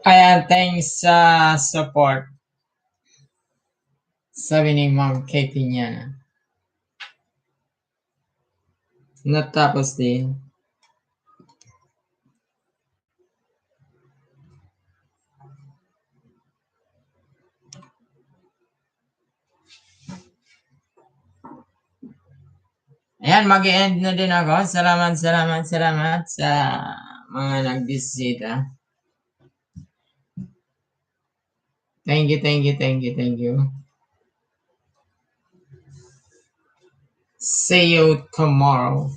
Ayan, thanks sa support. Sabi ni Ma'am Katie niya. Natapos din. Ayan, mag-end na din ako. Salamat sa mga nag-bisita. Thank you. See you tomorrow.